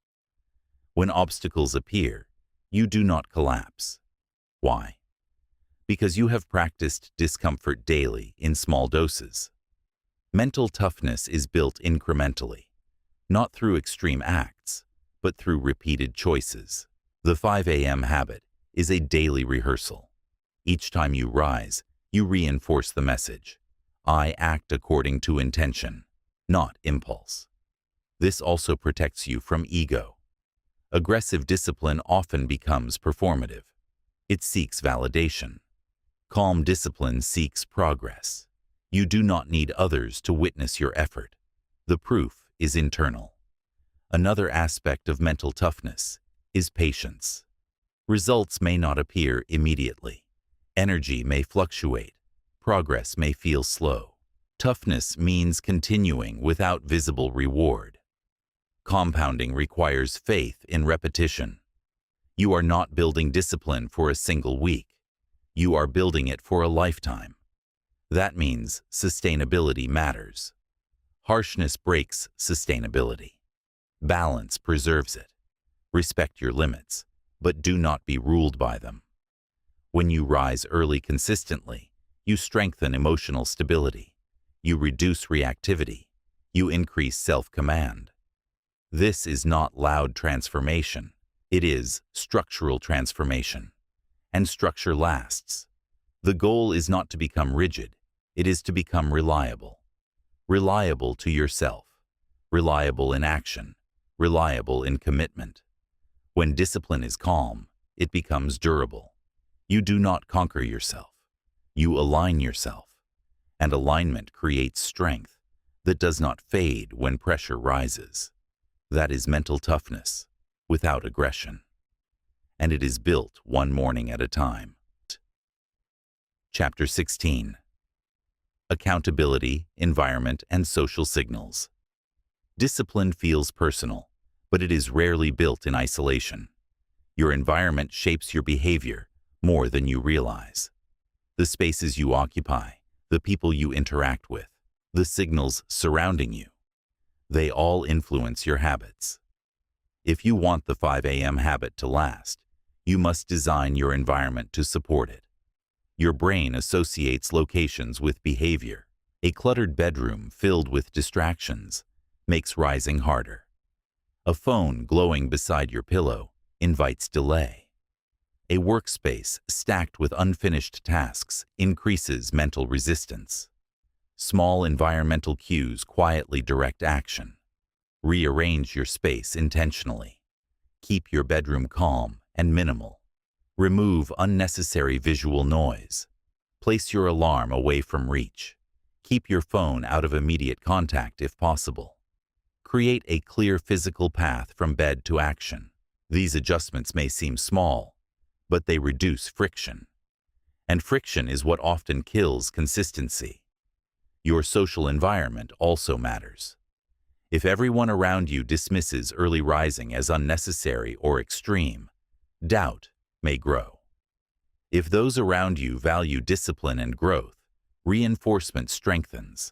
When obstacles appear, you do not collapse. Why? Because you have practiced discomfort daily in small doses. Mental toughness is built incrementally, not through extreme acts, but through repeated choices. The 5 a.m. habit is a daily rehearsal. Each time you rise, you reinforce the message. I act according to intention, not impulse. This also protects you from ego. Aggressive discipline often becomes performative. It seeks validation. Calm discipline seeks progress. You do not need others to witness your effort. The proof is internal. Another aspect of mental toughness is patience. Results may not appear immediately. Energy may fluctuate. Progress may feel slow. Toughness means continuing without visible reward. Compounding requires faith in repetition. You are not building discipline for a single week. You are building it for a lifetime. That means sustainability matters. Harshness breaks sustainability. Balance preserves it. Respect your limits, but do not be ruled by them. When you rise early consistently, you strengthen emotional stability. You reduce reactivity. You increase self-command. This is not loud transformation. It is structural transformation. And structure lasts. The goal is not to become rigid. It is to become reliable. Reliable to yourself. Reliable in action. Reliable in commitment. When discipline is calm, it becomes durable. You do not conquer yourself. You align yourself. And alignment creates strength that does not fade when pressure rises. That is mental toughness, without aggression. And it is built one morning at a time. Chapter 16. Accountability, environment, and social signals. Discipline feels personal, but it is rarely built in isolation. Your environment shapes your behavior more than you realize. The spaces you occupy, the people you interact with, the signals surrounding you, they all influence your habits. If you want the 5 a.m. habit to last, you must design your environment to support it. Your brain associates locations with behavior. A cluttered bedroom filled with distractions makes rising harder. A phone glowing beside your pillow invites delay. A workspace stacked with unfinished tasks increases mental resistance. Small environmental cues quietly direct action. Rearrange your space intentionally. Keep your bedroom calm and minimal. Remove unnecessary visual noise. Place your alarm away from reach. Keep your phone out of immediate contact if possible. Create a clear physical path from bed to action. These adjustments may seem small, but they reduce friction. And friction is what often kills consistency. Your social environment also matters. If everyone around you dismisses early rising as unnecessary or extreme, doubt may grow. If those around you value discipline and growth, reinforcement strengthens.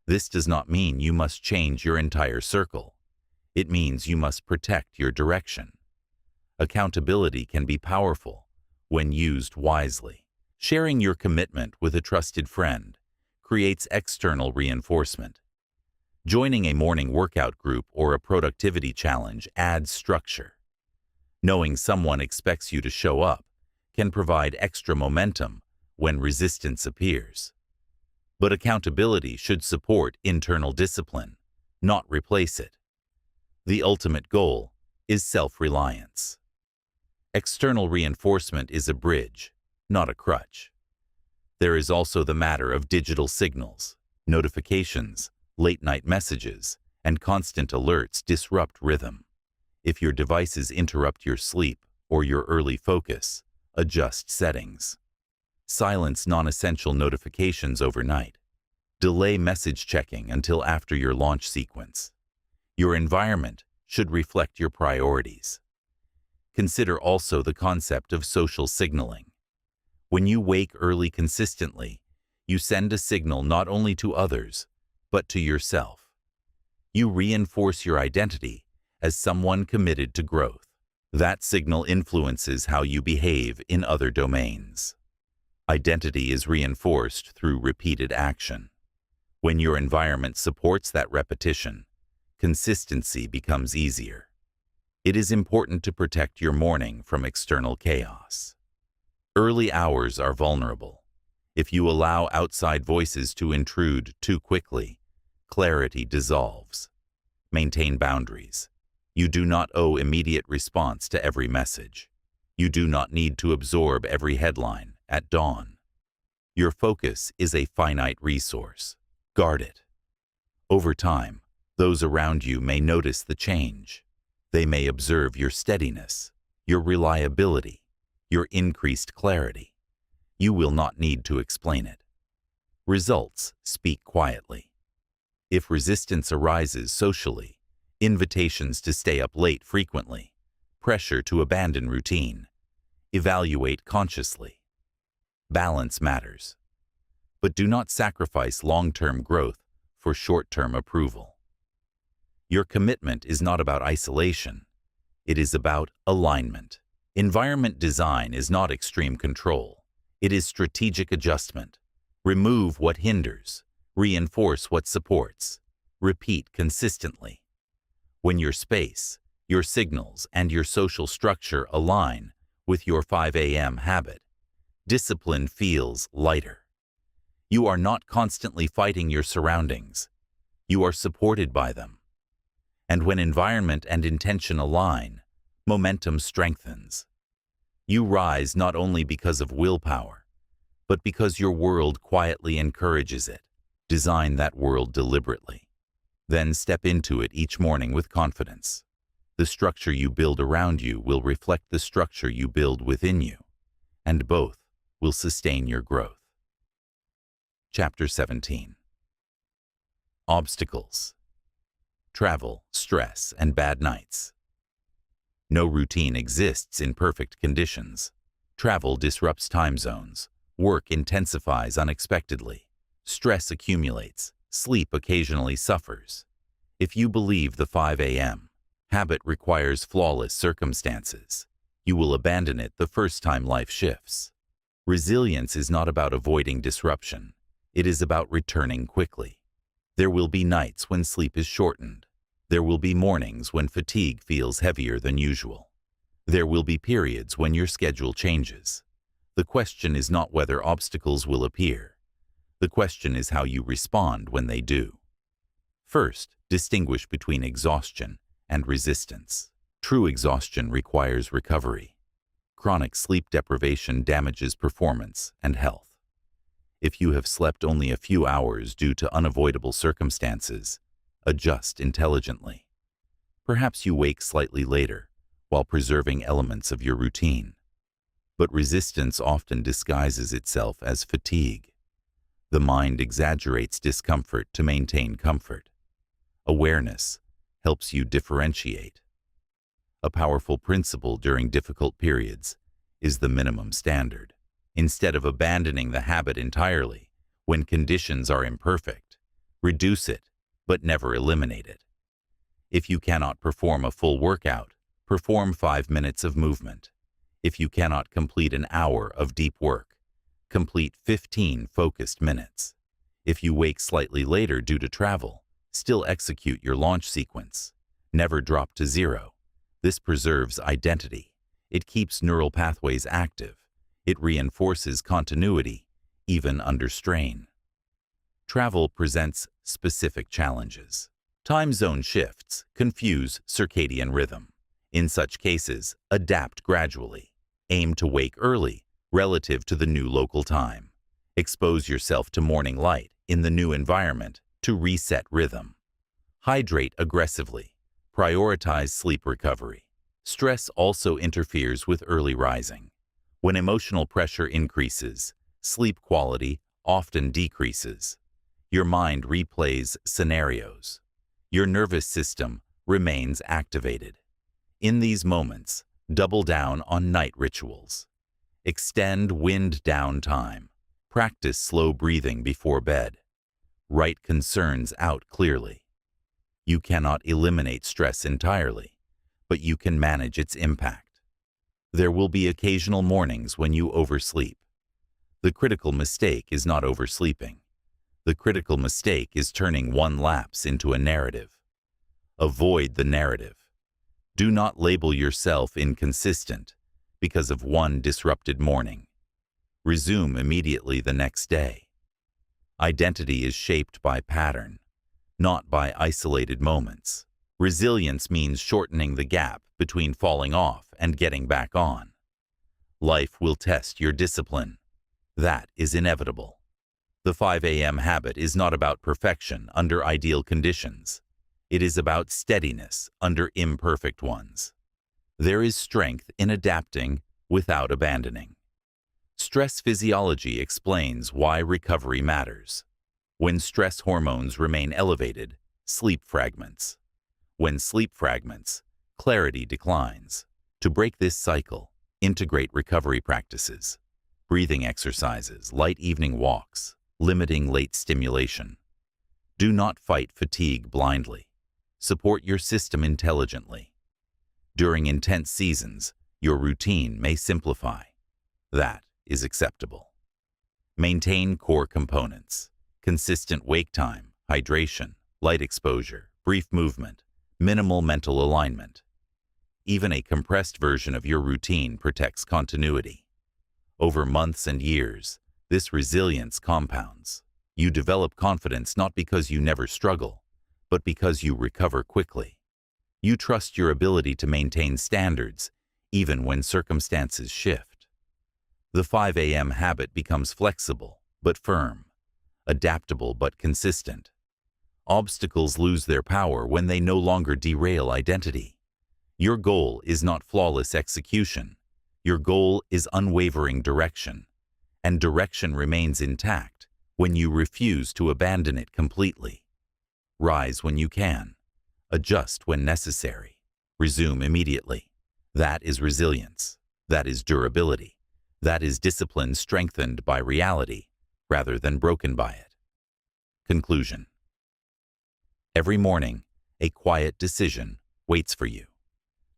This does not mean you must change your entire circle. It means you must protect your direction. Accountability can be powerful when used wisely. Sharing your commitment with a trusted friend creates external reinforcement. Joining a morning workout group or a productivity challenge adds structure. Knowing someone expects you to show up can provide extra momentum when resistance appears. But accountability should support internal discipline, not replace it. The ultimate goal is self-reliance. External reinforcement is a bridge, not a crutch. There is also the matter of digital signals. Notifications, late-night messages, and constant alerts disrupt rhythm. If your devices interrupt your sleep or your early focus, adjust settings. Silence non-essential notifications overnight. Delay message checking until after your launch sequence. Your environment should reflect your priorities. Consider also the concept of social signaling. When you wake early consistently, you send a signal not only to others, but to yourself. You reinforce your identity as someone committed to growth. That signal influences how you behave in other domains. Identity is reinforced through repeated action. When your environment supports that repetition, consistency becomes easier. It is important to protect your morning from external chaos. Early hours are vulnerable. If you allow outside voices to intrude too quickly, clarity dissolves. Maintain boundaries. You do not owe immediate response to every message. You do not need to absorb every headline at dawn. Your focus is a finite resource. Guard it. Over time, those around you may notice the change. They may observe your steadiness, your reliability, your increased clarity. You will not need to explain it. Results speak quietly. If resistance arises socially, invitations to stay up late frequently, pressure to abandon routine, evaluate consciously. Balance matters. But do not sacrifice long-term growth for short-term approval. Your commitment is not about isolation. It is about alignment. Environment design is not extreme control. It is strategic adjustment. Remove what hinders. Reinforce what supports. Repeat consistently. When your space, your signals, and your social structure align with your 5 a.m. habit, discipline feels lighter. You are not constantly fighting your surroundings. You are supported by them. And when environment and intention align, momentum strengthens. You rise not only because of willpower, but because your world quietly encourages it. Design that world deliberately. Then step into it each morning with confidence. The structure you build around you will reflect the structure you build within you, and both will sustain your growth. Chapter 17. Obstacles. Travel, stress, and bad nights. No routine exists in perfect conditions. Travel disrupts time zones. Work intensifies unexpectedly. Stress accumulates. Sleep occasionally suffers. If you believe the 5 a.m. habit requires flawless circumstances, you will abandon it the first time life shifts. Resilience is not about avoiding disruption. It is about returning quickly. There will be nights when sleep is shortened. There will be mornings when fatigue feels heavier than usual. There will be periods when your schedule changes. The question is not whether obstacles will appear. The question is how you respond when they do. First, distinguish between exhaustion and resistance. True exhaustion requires recovery. Chronic sleep deprivation damages performance and health. If you have slept only a few hours due to unavoidable circumstances, adjust intelligently. Perhaps you wake slightly later while preserving elements of your routine. But resistance often disguises itself as fatigue. The mind exaggerates discomfort to maintain comfort. Awareness helps you differentiate. A powerful principle during difficult periods is the minimum standard. Instead of abandoning the habit entirely, when conditions are imperfect, reduce it, but never eliminate it. If you cannot perform a full workout, perform 5 minutes of movement. If you cannot complete an hour of deep work, complete 15 focused minutes. If you wake slightly later due to travel, still execute your launch sequence. Never drop to zero. This preserves identity. It keeps neural pathways active. It reinforces continuity, even under strain. Travel presents specific challenges. Time zone shifts confuse circadian rhythm. In such cases, adapt gradually. Aim to wake early, relative to the new local time. Expose yourself to morning light in the new environment to reset rhythm. Hydrate aggressively. Prioritize sleep recovery. Stress also interferes with early rising. When emotional pressure increases, sleep quality often decreases. Your mind replays scenarios. Your nervous system remains activated. In these moments, double down on night rituals. Extend wind down time. Practice slow breathing before bed. Write concerns out clearly. You cannot eliminate stress entirely, but you can manage its impact. There will be occasional mornings when you oversleep. The critical mistake is not oversleeping. The critical mistake is turning one lapse into a narrative. Avoid the narrative. Do not label yourself inconsistent because of one disrupted morning. Resume immediately the next day. Identity is shaped by pattern, not by isolated moments. Resilience means shortening the gap between falling off and getting back on. Life will test your discipline. That is inevitable. The 5 a.m. habit is not about perfection under ideal conditions. It is about steadiness under imperfect ones. There is strength in adapting without abandoning. Stress physiology explains why recovery matters. When stress hormones remain elevated, sleep fragments. When sleep fragments, clarity declines. To break this cycle, integrate recovery practices, breathing exercises, light evening walks, limiting late stimulation. Do not fight fatigue blindly. Support your system intelligently. During intense seasons, your routine may simplify. That is acceptable. Maintain core components: consistent wake time, hydration, light exposure, brief movement, minimal mental alignment. Even a compressed version of your routine protects continuity. Over months and years, this resilience compounds. You develop confidence not because you never struggle, but because you recover quickly. You trust your ability to maintain standards, even when circumstances shift. The 5 a.m. habit becomes flexible, but firm, adaptable, but consistent. Obstacles lose their power when they no longer derail identity. Your goal is not flawless execution. Your goal is unwavering direction, and direction remains intact when you refuse to abandon it completely. Rise when you can. Adjust when necessary. Resume immediately. That is resilience. That is durability. That is discipline strengthened by reality rather than broken by it. Conclusion. Every morning, a quiet decision waits for you.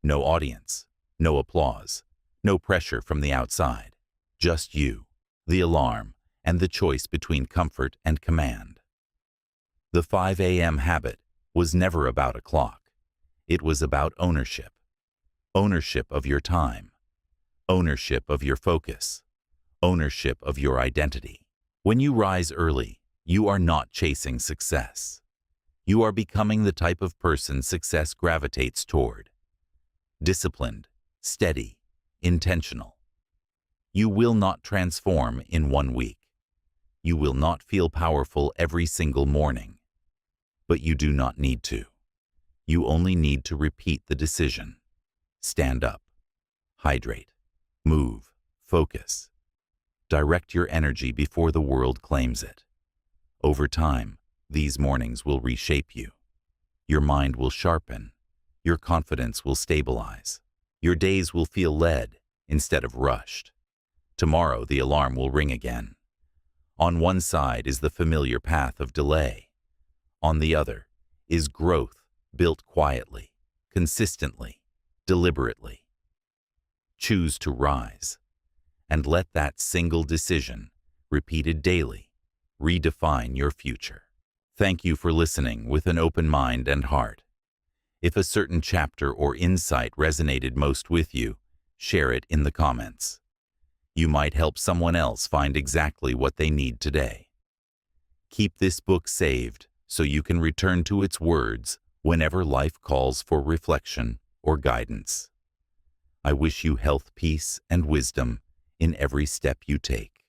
No audience, no applause, no pressure from the outside. Just you, the alarm, and the choice between comfort and command. The 5 a.m. habit was never about a clock. It was about ownership. Ownership of your time. Ownership of your focus. Ownership of your identity. When you rise early, you are not chasing success. You are becoming the type of person success gravitates toward. Disciplined, steady, intentional. You will not transform in 1 week. You will not feel powerful every single morning. But you do not need to. You only need to repeat the decision. Stand up. Hydrate. Move. Focus. Direct your energy before the world claims it. Over time, these mornings will reshape you. Your mind will sharpen. Your confidence will stabilize. Your days will feel led instead of rushed. Tomorrow, the alarm will ring again. On one side is the familiar path of delay. On the other is growth built quietly, consistently, deliberately. Choose to rise, and let that single decision, repeated daily, redefine your future. Thank you for listening with an open mind and heart. If a certain chapter or insight resonated most with you, share it in the comments. You might help someone else find exactly what they need today. Keep this book saved so you can return to its words whenever life calls for reflection or guidance. I wish you health, peace, and wisdom in every step you take.